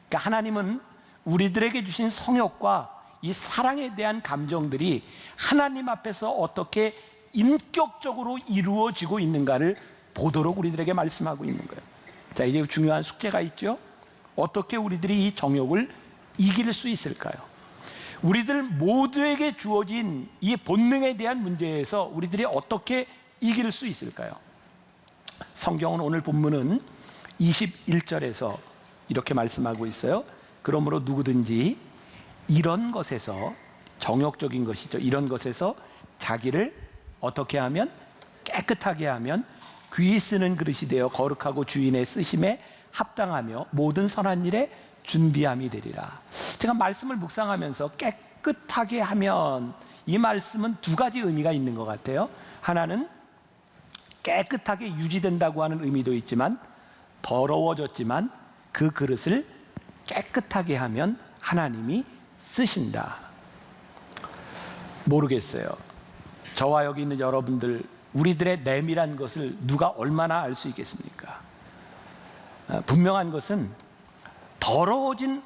[SPEAKER 3] 그러니까 하나님은 우리들에게 주신 성욕과 이 사랑에 대한 감정들이 하나님 앞에서 어떻게 인격적으로 이루어지고 있는가를 보도록 우리들에게 말씀하고 있는 거예요. 자, 이제 중요한 숙제가 있죠. 어떻게 우리들이 이 정욕을 이길 수 있을까요? 우리들 모두에게 주어진 이 본능에 대한 문제에서 우리들이 어떻게 이길 수 있을까요? 성경은 오늘 본문은 21절에서 이렇게 말씀하고 있어요. 그러므로 누구든지 이런 것에서, 정욕적인 것이죠, 이런 것에서 자기를 어떻게 하면, 깨끗하게 하면 귀 쓰는 그릇이 되어 거룩하고 주인의 쓰심에 합당하며 모든 선한 일에 준비함이 되리라. 제가 말씀을 묵상하면서 깨끗하게 하면, 이 말씀은 두 가지 의미가 있는 것 같아요. 하나는 깨끗하게 유지된다고 하는 의미도 있지만, 더러워졌지만 그 그릇을 깨끗하게 하면 하나님이 쓰신다. 모르겠어요. 저와 여기 있는 여러분들, 우리들의 내밀한 것을 누가 얼마나 알 수 있겠습니까? 분명한 것은 더러워진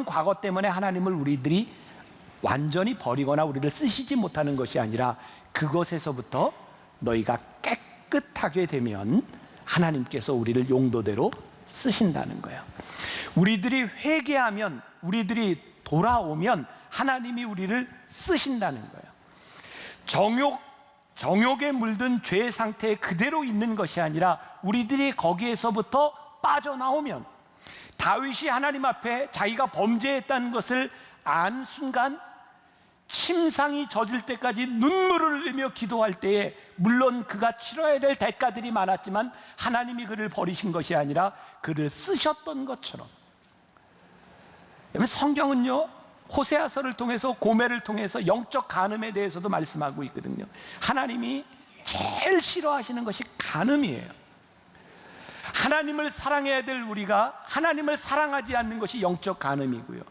[SPEAKER 3] 과거 때문에 하나님을 우리들이 완전히 버리거나 우리를 쓰시지 못하는 것이 아니라 그것에서부터 너희가 깨끗하게 되면 하나님께서 우리를 용도대로 쓰신다는 거예요. 우리들이 회개하면, 우리들이 돌아오면 하나님이 우리를 쓰신다는 거예요. 정욕에 물든 죄 상태에 그대로 있는 것이 아니라 우리들이 거기에서부터 빠져나오면, 다윗이 하나님 앞에 자기가 범죄했다는 것을 안 순간 침상이 젖을 때까지 눈물을 흘리며 기도할 때에, 물론 그가 치러야 될 대가들이 많았지만 하나님이 그를 버리신 것이 아니라 그를 쓰셨던 것처럼. 성경은요, 호세아서를 통해서, 고멜을 통해서 영적 간음에 대해서도 말씀하고 있거든요. 하나님이 제일 싫어하시는 것이 간음이에요. 하나님을 사랑해야 될 우리가 하나님을 사랑하지 않는 것이 영적 간음이고요,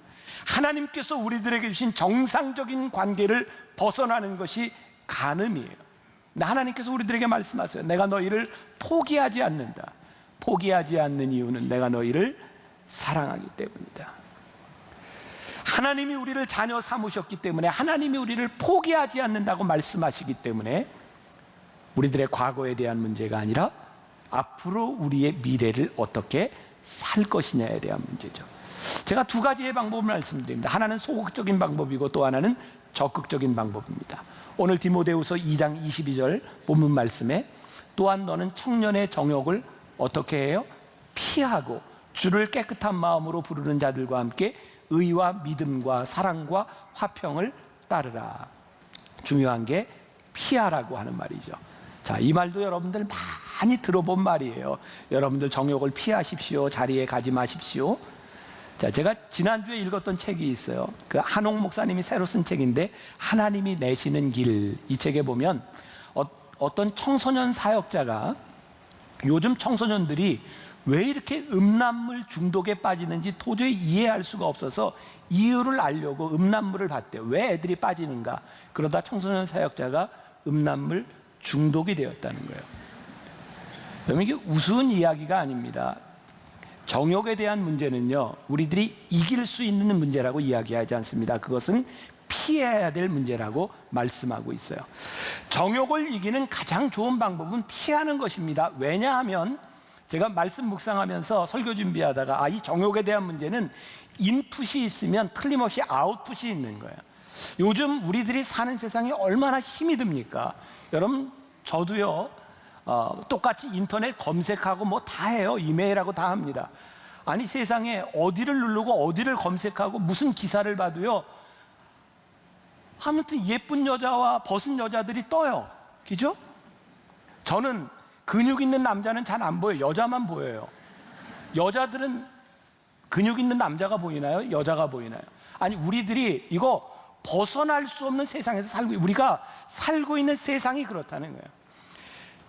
[SPEAKER 3] 하나님께서 우리들에게 주신 정상적인 관계를 벗어나는 것이 간음이에요. 근데 하나님께서 우리들에게 말씀하세요. 내가 너희를 포기하지 않는다. 포기하지 않는 이유는 내가 너희를 사랑하기 때문이다. 하나님이 우리를 자녀 삼으셨기 때문에, 하나님이 우리를 포기하지 않는다고 말씀하시기 때문에 우리들의 과거에 대한 문제가 아니라 앞으로 우리의 미래를 어떻게 살 것이냐에 대한 문제죠. 제가 두 가지의 방법을 말씀드립니다. 하나는 소극적인 방법이고 또 하나는 적극적인 방법입니다. 오늘 디모데후서 2장 22절 본문 말씀에 또한 너는 청년의 정욕을 어떻게 해요? 피하고 주를 깨끗한 마음으로 부르는 자들과 함께 의와 믿음과 사랑과 화평을 따르라. 중요한 게 피하라고 하는 말이죠. 자, 이 말도 여러분들 많이 들어본 말이에요. 여러분들 정욕을 피하십시오. 자리에 가지 마십시오. 자, 제가 지난주에 읽었던 책이 있어요. 그 한옥 목사님이 새로 쓴 책인데 하나님이 내시는 길, 이 책에 보면 어떤 청소년 사역자가 요즘 청소년들이 왜 이렇게 음란물 중독에 빠지는지 도저히 이해할 수가 없어서 이유를 알려고 음란물을 봤대요. 왜 애들이 빠지는가? 그러다 청소년 사역자가 음란물 중독이 되었다는 거예요. 여러분, 이게 우스운 이야기가 아닙니다. 정욕에 대한 문제는요, 우리들이 이길 수 있는 문제라고 이야기하지 않습니다. 그것은 피해야 될 문제라고 말씀하고 있어요. 정욕을 이기는 가장 좋은 방법은 피하는 것입니다. 왜냐하면 제가 말씀 묵상하면서 설교 준비하다가 이 정욕에 대한 문제는 인풋이 있으면 틀림없이 아웃풋이 있는 거예요. 요즘 우리들이 사는 세상이 얼마나 힘이 듭니까? 여러분, 저도요, 똑같이 인터넷 검색하고 뭐 다 해요. 이메일하고 다 합니다. 아니, 세상에 어디를 누르고 어디를 검색하고 무슨 기사를 봐도요, 아무튼 예쁜 여자와 벗은 여자들이 떠요. 그죠? 저는 근육 있는 남자는 잘 안 보여요. 여자만 보여요. 여자들은 근육 있는 남자가 보이나요? 여자가 보이나요? 아니, 우리들이 이거 벗어날 수 없는 세상에서 우리가 살고 있는 세상이 그렇다는 거예요.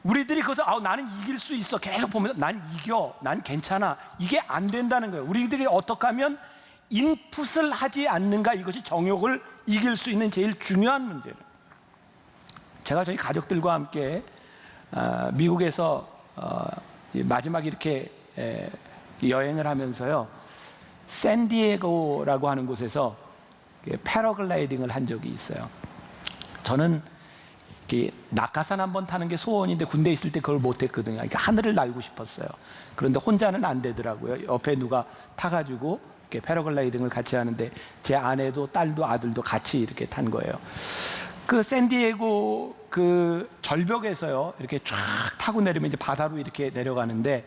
[SPEAKER 3] 우리들이 그것을 나는 이길 수 있어 계속 보면서 난 이겨, 난 괜찮아, 이게 안 된다는 거예요. 우리들이 어떻게 하면 인풋을 하지 않는가, 이것이 정욕을 이길 수 있는 제일 중요한 문제예요. 제가 저희 가족들과 함께 미국에서 마지막 이렇게 여행을 하면서요, 샌디에고라고 하는 곳에서 패러글라이딩을 한 적이 있어요. 저는 낙하산 한번 타는 게 소원인데 군대에 있을 때 그걸 못했거든요. 그러니까 하늘을 날고 싶었어요. 그런데 혼자는 안 되더라고요. 옆에 누가 타가지고 이렇게 패러글라이딩을 같이 하는데 제 아내도 딸도 아들도 같이 이렇게 탄 거예요. 그 샌디에고 그 절벽에서요, 이렇게 쫙 타고 내리면 이제 바다로 이렇게 내려가는데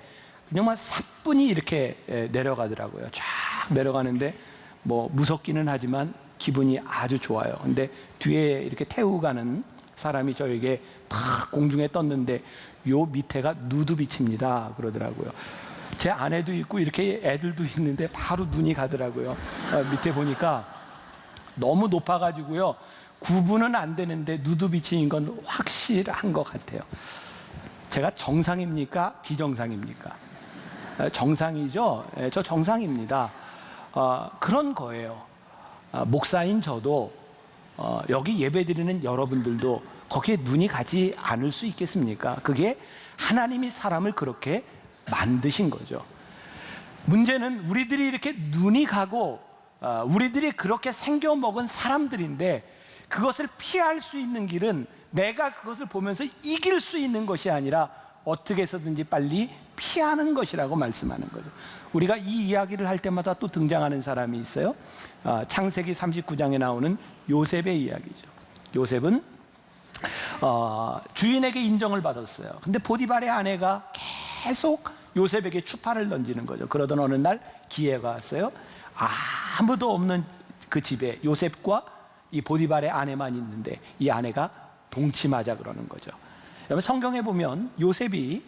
[SPEAKER 3] 그냥 막 사뿐히 이렇게 내려가더라고요. 쫙 내려가는데 뭐 무섭기는 하지만 기분이 아주 좋아요. 근데 뒤에 이렇게 태우고 가는 사람이 저에게 탁 공중에 떴는데 요 밑에가 누드비치입니다 그러더라고요. 제 아내도 있고 이렇게 애들도 있는데 바로 눈이 가더라고요. 밑에 보니까 너무 높아가지고요, 구분은 안 되는데 누드비치인 건 확실한 것 같아요. 제가 정상입니까? 비정상입니까? 정상이죠. 저 정상입니다. 그런 거예요. 목사인 저도 여기 예배드리는 여러분들도 거기에 눈이 가지 않을 수 있겠습니까? 그게 하나님이 사람을 그렇게 만드신 거죠. 문제는 우리들이 이렇게 눈이 가고 우리들이 그렇게 생겨먹은 사람들인데 그것을 피할 수 있는 길은 내가 그것을 보면서 이길 수 있는 것이 아니라 어떻게 해서든지 빨리 피하는 것이라고 말씀하는 거죠. 우리가 이 이야기를 할 때마다 또 등장하는 사람이 있어요. 창세기 39장에 나오는 요셉의 이야기죠. 요셉은 주인에게 인정을 받았어요. 근데 보디발의 아내가 계속 요셉에게 추파를 던지는 거죠. 그러던 어느 날 기회가 왔어요. 아무도 없는 그 집에 요셉과 이 보디발의 아내만 있는데 이 아내가 동침하자 그러는 거죠. 여러분, 성경에 보면 요셉이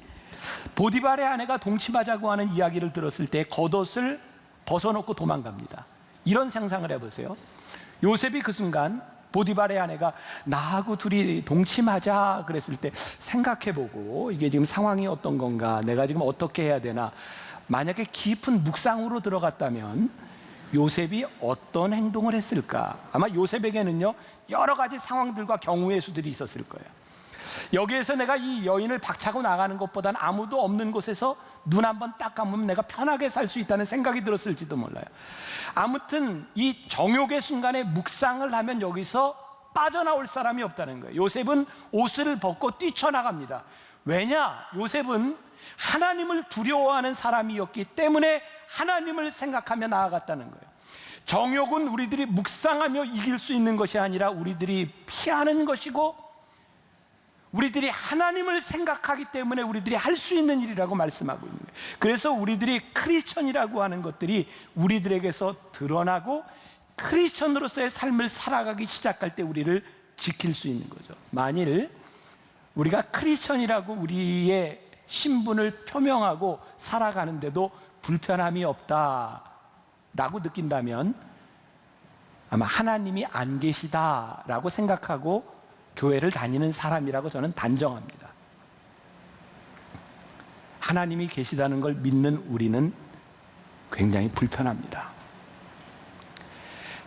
[SPEAKER 3] 보디발의 아내가 동침하자고 하는 이야기를 들었을 때 겉옷을 벗어놓고 도망갑니다. 이런 상상을 해보세요. 요셉이 그 순간 보디발의 아내가 나하고 둘이 동침하자 그랬을 때 생각해보고 이게 지금 상황이 어떤 건가, 내가 지금 어떻게 해야 되나, 만약에 깊은 묵상으로 들어갔다면 요셉이 어떤 행동을 했을까? 아마 요셉에게는요, 여러 가지 상황들과 경우의 수들이 있었을 거예요. 여기에서 내가 이 여인을 박차고 나가는 것보다는 아무도 없는 곳에서 눈 한번 딱 감으면 내가 편하게 살 수 있다는 생각이 들었을지도 몰라요. 아무튼 이 정욕의 순간에 묵상을 하면 여기서 빠져나올 사람이 없다는 거예요. 요셉은 옷을 벗고 뛰쳐나갑니다. 왜냐? 요셉은 하나님을 두려워하는 사람이었기 때문에 하나님을 생각하며 나아갔다는 거예요. 정욕은 우리들이 묵상하며 이길 수 있는 것이 아니라 우리들이 피하는 것이고 우리들이 하나님을 생각하기 때문에 우리들이 할 수 있는 일이라고 말씀하고 있는 거예요. 그래서 우리들이 크리스천이라고 하는 것들이 우리들에게서 드러나고 크리스천으로서의 삶을 살아가기 시작할 때 우리를 지킬 수 있는 거죠. 만일 우리가 크리스천이라고 우리의 신분을 표명하고 살아가는데도 불편함이 없다라고 느낀다면 아마 하나님이 안 계시다라고 생각하고 교회를 다니는 사람이라고 저는 단정합니다. 하나님이 계시다는 걸 믿는 우리는 굉장히 불편합니다.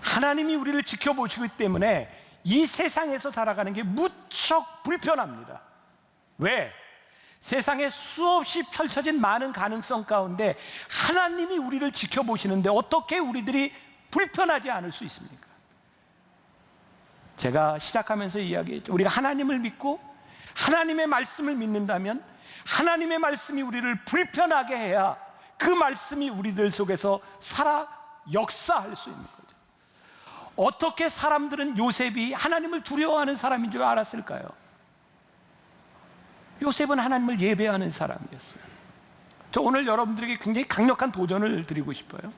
[SPEAKER 3] 하나님이 우리를 지켜보시기 때문에 이 세상에서 살아가는 게 무척 불편합니다. 왜? 세상에 수없이 펼쳐진 많은 가능성 가운데 하나님이 우리를 지켜보시는데 어떻게 우리들이 불편하지 않을 수 있습니까? 제가 시작하면서 이야기했죠. 우리가 하나님을 믿고 하나님의 말씀을 믿는다면 하나님의 말씀이 우리를 불편하게 해야 그 말씀이 우리들 속에서 살아 역사할 수 있는 거죠. 어떻게 사람들은 요셉이 하나님을 두려워하는 사람인 줄 알았을까요? 요셉은 하나님을 예배하는 사람이었어요. 저 오늘 여러분들에게 굉장히 강력한 도전을 드리고 싶어요.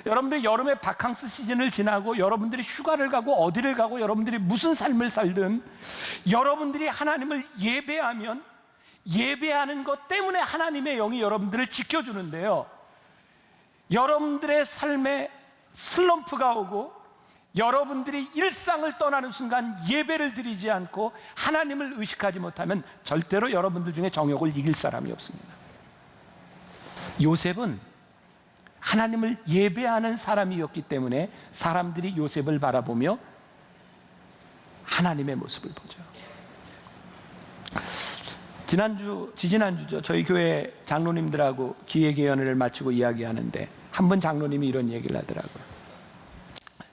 [SPEAKER 3] 여러분들이 여름에 바캉스 시즌을 지나고 여러분들이 휴가를 가고 어디를 가고 여러분들이 무슨 삶을 살든 여러분들이 하나님을 예배하면 예배하는 것 때문에 하나님의 영이 여러분들을 지켜주는데요, 여러분들의 삶에 슬럼프가 오고 여러분들이 일상을 떠나는 순간 예배를 드리지 않고 하나님을 의식하지 못하면 절대로 여러분들 중에 정욕을 이길 사람이 없습니다. 요셉은 하나님을 예배하는 사람이었기 때문에 사람들이 요셉을 바라보며 하나님의 모습을 보죠. 지지난주죠. 저희 교회 장로님들하고 기획위원회를 마치고 이야기하는데 한 분 장로님이 이런 얘기를 하더라고요.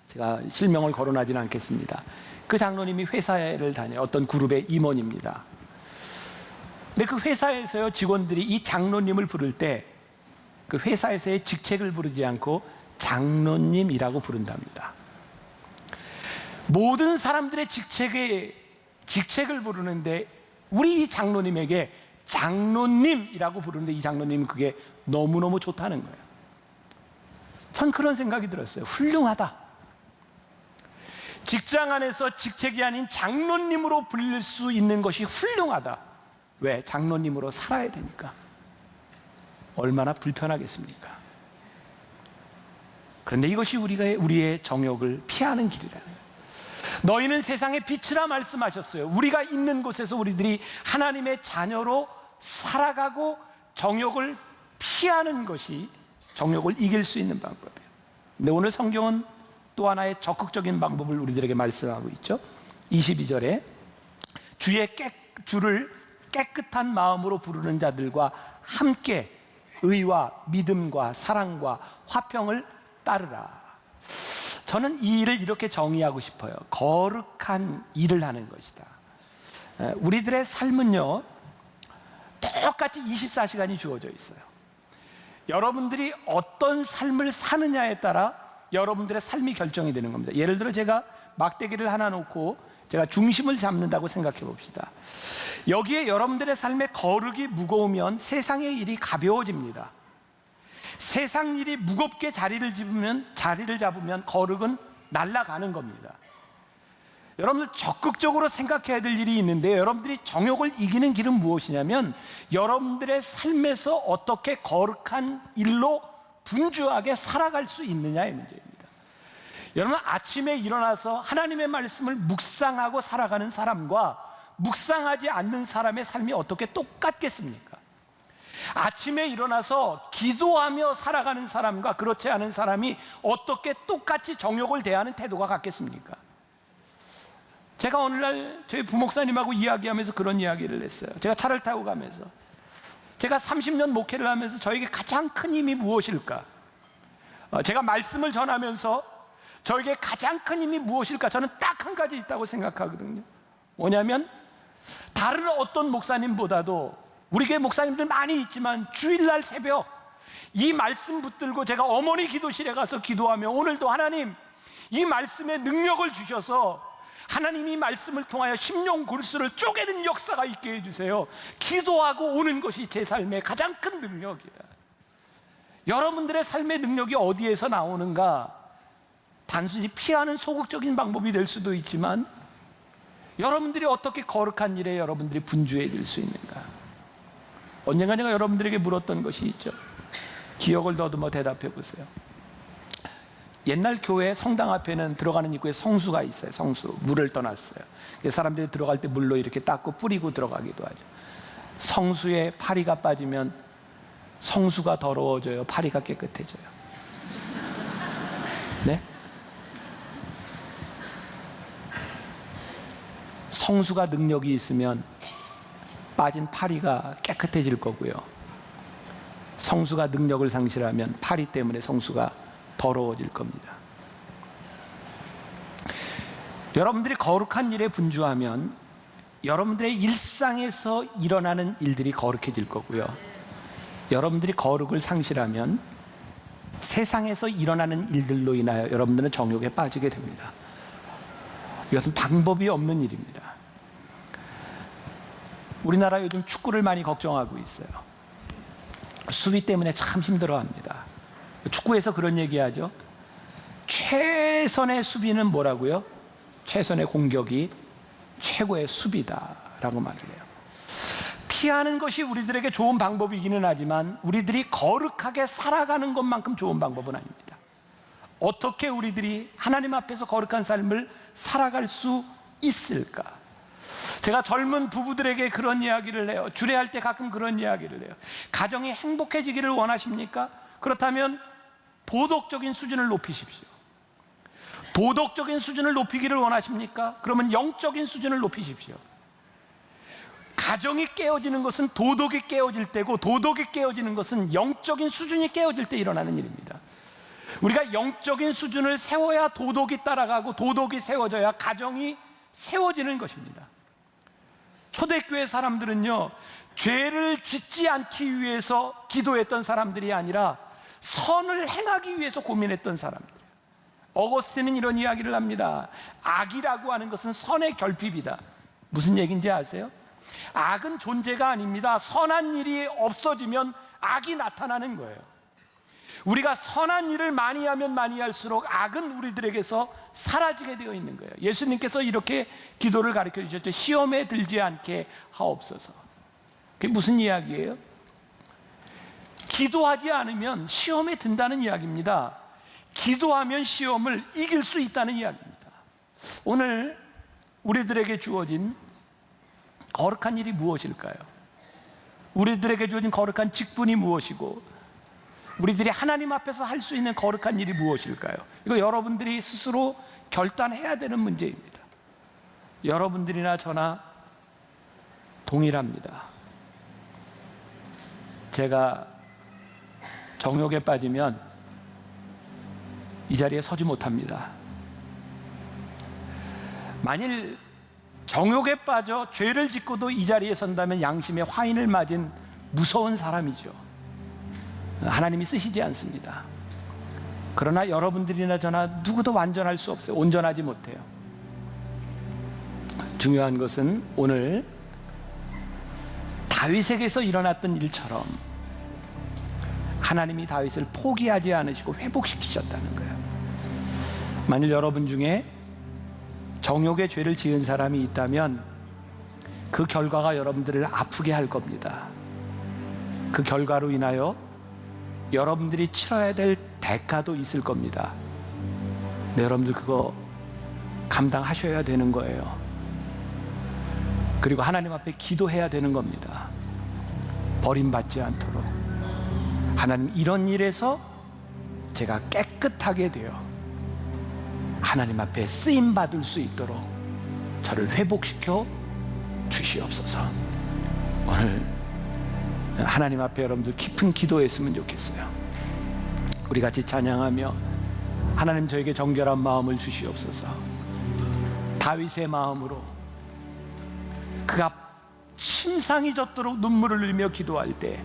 [SPEAKER 3] 제가 실명을 거론하지는 않겠습니다. 그 장로님이 회사를 다녀요. 어떤 그룹의 임원입니다. 근데 그 회사에서요, 직원들이 이 장로님을 부를 때 그 회사에서의 직책을 부르지 않고 장로님이라고 부른답니다. 모든 사람들의 직책을 부르는데 우리 이 장로님에게 장로님이라고 부르는데 이 장로님은 그게 너무너무 좋다는 거예요. 전 그런 생각이 들었어요. 훌륭하다. 직장 안에서 직책이 아닌 장로님으로 불릴 수 있는 것이 훌륭하다. 왜? 장로님으로 살아야 되니까. 얼마나 불편하겠습니까? 그런데 이것이 우리의 정욕을 피하는 길이라는 거예요. 너희는 세상의 빛이라 말씀하셨어요. 우리가 있는 곳에서 우리들이 하나님의 자녀로 살아가고 정욕을 피하는 것이 정욕을 이길 수 있는 방법이에요. 근데 오늘 성경은 또 하나의 적극적인 방법을 우리들에게 말씀하고 있죠. 22절에 주를 깨끗한 마음으로 부르는 자들과 함께 의와 믿음과 사랑과 화평을 따르라. 저는 이 일을 이렇게 정의하고 싶어요. 거룩한 일을 하는 것이다. 우리들의 삶은요, 똑같이 24시간이 주어져 있어요. 여러분들이 어떤 삶을 사느냐에 따라 여러분들의 삶이 결정이 되는 겁니다. 예를 들어 제가 막대기를 하나 놓고 제가 중심을 잡는다고 생각해 봅시다. 여기에 여러분들의 삶의 거룩이 무거우면 세상의 일이 가벼워집니다. 세상 일이 무겁게 자리를 잡으면 거룩은 날아가는 겁니다. 여러분들 적극적으로 생각해야 될 일이 있는데, 여러분들이 정욕을 이기는 길은 무엇이냐면 여러분들의 삶에서 어떻게 거룩한 일로 분주하게 살아갈 수 있느냐의 문제입니다. 여러분, 아침에 일어나서 하나님의 말씀을 묵상하고 살아가는 사람과 묵상하지 않는 사람의 삶이 어떻게 똑같겠습니까? 아침에 일어나서 기도하며 살아가는 사람과 그렇지 않은 사람이 어떻게 똑같이 정욕을 대하는 태도가 같겠습니까? 제가 오늘날 저희 부목사님하고 이야기하면서 그런 이야기를 했어요. 제가 차를 타고 가면서 제가 30년 목회를 하면서 저에게 가장 큰 힘이 무엇일까? 제가 말씀을 전하면서 저에게 가장 큰 힘이 무엇일까? 저는 딱 한 가지 있다고 생각하거든요. 뭐냐면 다른 어떤 목사님보다도, 우리 교회 목사님들 많이 있지만 주일날 새벽 이 말씀 붙들고 제가 어머니 기도실에 가서 기도하며 오늘도 하나님 이 말씀에 능력을 주셔서 하나님 이 말씀을 통하여 심령 골수를 쪼개는 역사가 있게 해주세요. 기도하고 오는 것이 제 삶의 가장 큰 능력이다. 여러분들의 삶의 능력이 어디에서 나오는가? 단순히 피하는 소극적인 방법이 될 수도 있지만 여러분들이 어떻게 거룩한 일에 여러분들이 분주해질 수 있는가? 언젠가 제가 여러분들에게 물었던 것이 있죠. 기억을 더듬어 대답해 보세요. 옛날 교회 성당 앞에는 들어가는 입구에 성수가 있어요. 성수, 물을 떠났어요. 사람들이 들어갈 때 물로 이렇게 닦고 뿌리고 들어가기도 하죠. 성수에 파리가 빠지면 성수가 더러워져요, 파리가 깨끗해져요? 네? 성수가 능력이 있으면 빠진 파리가 깨끗해질 거고요. 성수가 능력을 상실하면 파리 때문에 성수가 더러워질 겁니다. 여러분들이 거룩한 일에 분주하면 여러분들의 일상에서 일어나는 일들이 거룩해질 거고요. 여러분들이 거룩을 상실하면 세상에서 일어나는 일들로 인하여 여러분들은 정욕에 빠지게 됩니다. 이것은 방법이 없는 일입니다. 우리나라 요즘 축구를 많이 걱정하고 있어요. 수비 때문에 참 힘들어합니다. 축구에서 그런 얘기하죠. 최선의 수비는 뭐라고요? 최선의 공격이 최고의 수비다라고 말을 해요. 피하는 것이 우리들에게 좋은 방법이기는 하지만 우리들이 거룩하게 살아가는 것만큼 좋은 방법은 아닙니다. 어떻게 우리들이 하나님 앞에서 거룩한 삶을 살아갈 수 있을까? 제가 젊은 부부들에게 그런 이야기를 해요. 주례할 때 가끔 그런 이야기를 해요. 가정이 행복해지기를 원하십니까? 그렇다면 도덕적인 수준을 높이십시오. 도덕적인 수준을 높이기를 원하십니까? 그러면 영적인 수준을 높이십시오. 가정이 깨어지는 것은 도덕이 깨어질 때고 도덕이 깨어지는 것은 영적인 수준이 깨어질 때 일어나는 일입니다. 우리가 영적인 수준을 세워야 도덕이 따라가고 도덕이 세워져야 가정이 세워지는 것입니다. 초대교회 사람들은요, 죄를 짓지 않기 위해서 기도했던 사람들이 아니라 선을 행하기 위해서 고민했던 사람들이에요. 어거스틴은 이런 이야기를 합니다. 악이라고 하는 것은 선의 결핍이다. 무슨 얘기인지 아세요? 악은 존재가 아닙니다. 선한 일이 없어지면 악이 나타나는 거예요. 우리가 선한 일을 많이 하면 많이 할수록 악은 우리들에게서 사라지게 되어 있는 거예요. 예수님께서 이렇게 기도를 가르쳐 주셨죠. 시험에 들지 않게 하옵소서. 그게 무슨 이야기예요? 기도하지 않으면 시험에 든다는 이야기입니다. 기도하면 시험을 이길 수 있다는 이야기입니다. 오늘 우리들에게 주어진 거룩한 일이 무엇일까요? 우리들에게 주어진 거룩한 직분이 무엇이고 우리들이 하나님 앞에서 할 수 있는 거룩한 일이 무엇일까요? 이거 여러분들이 스스로 결단해야 되는 문제입니다. 여러분들이나 저나 동일합니다. 제가 정욕에 빠지면 이 자리에 서지 못합니다. 만일 정욕에 빠져 죄를 짓고도 이 자리에 선다면 양심의 화인을 맞은 무서운 사람이죠. 하나님이 쓰시지 않습니다. 그러나 여러분들이나 저나 누구도 완전할 수 없어요. 온전하지 못해요. 중요한 것은 오늘 다윗에게서 일어났던 일처럼 하나님이 다윗을 포기하지 않으시고 회복시키셨다는 거예요. 만일 여러분 중에 정욕의 죄를 지은 사람이 있다면 그 결과가 여러분들을 아프게 할 겁니다. 그 결과로 인하여 여러분들이 치러야 될 대가도 있을 겁니다. 네, 여러분들 그거 감당하셔야 되는 거예요. 그리고 하나님 앞에 기도해야 되는 겁니다. 버림받지 않도록. 하나님, 이런 일에서 제가 깨끗하게 되어 하나님 앞에 쓰임받을 수 있도록 저를 회복시켜 주시옵소서. 오늘 하나님 앞에 여러분들 깊은 기도했으면 좋겠어요. 우리 같이 찬양하며 하나님, 저에게 정결한 마음을 주시옵소서. 다윗의 마음으로 그가 침상이 젖도록 눈물을 흘리며 기도할 때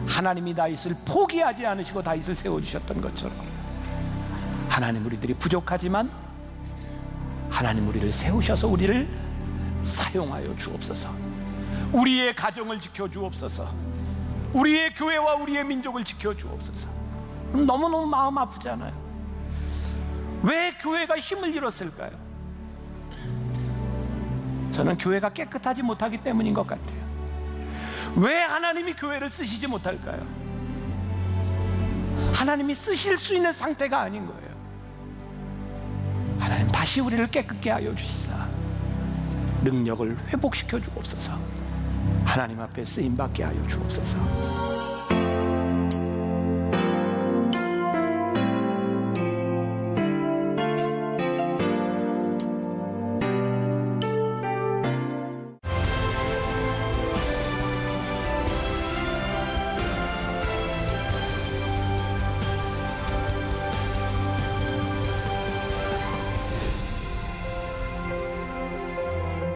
[SPEAKER 3] 하나님이 다윗을 포기하지 않으시고 다윗을 세워주셨던 것처럼 하나님, 우리들이 부족하지만 하나님 우리를 세우셔서 우리를 사용하여 주옵소서. 우리의 가정을 지켜 주옵소서. 우리의 교회와 우리의 민족을 지켜 주옵소서. 너무너무 마음 아프잖아요. 왜 교회가 힘을 잃었을까요? 저는 교회가 깨끗하지 못하기 때문인 것 같아요. 왜 하나님이 교회를 쓰시지 못할까요? 하나님이 쓰실 수 있는 상태가 아닌 거예요. 하나님, 다시 우리를 깨끗게 하여 주시사 능력을 회복시켜 주옵소서. 하나님 앞에 쓰임받게 하여 주옵소서.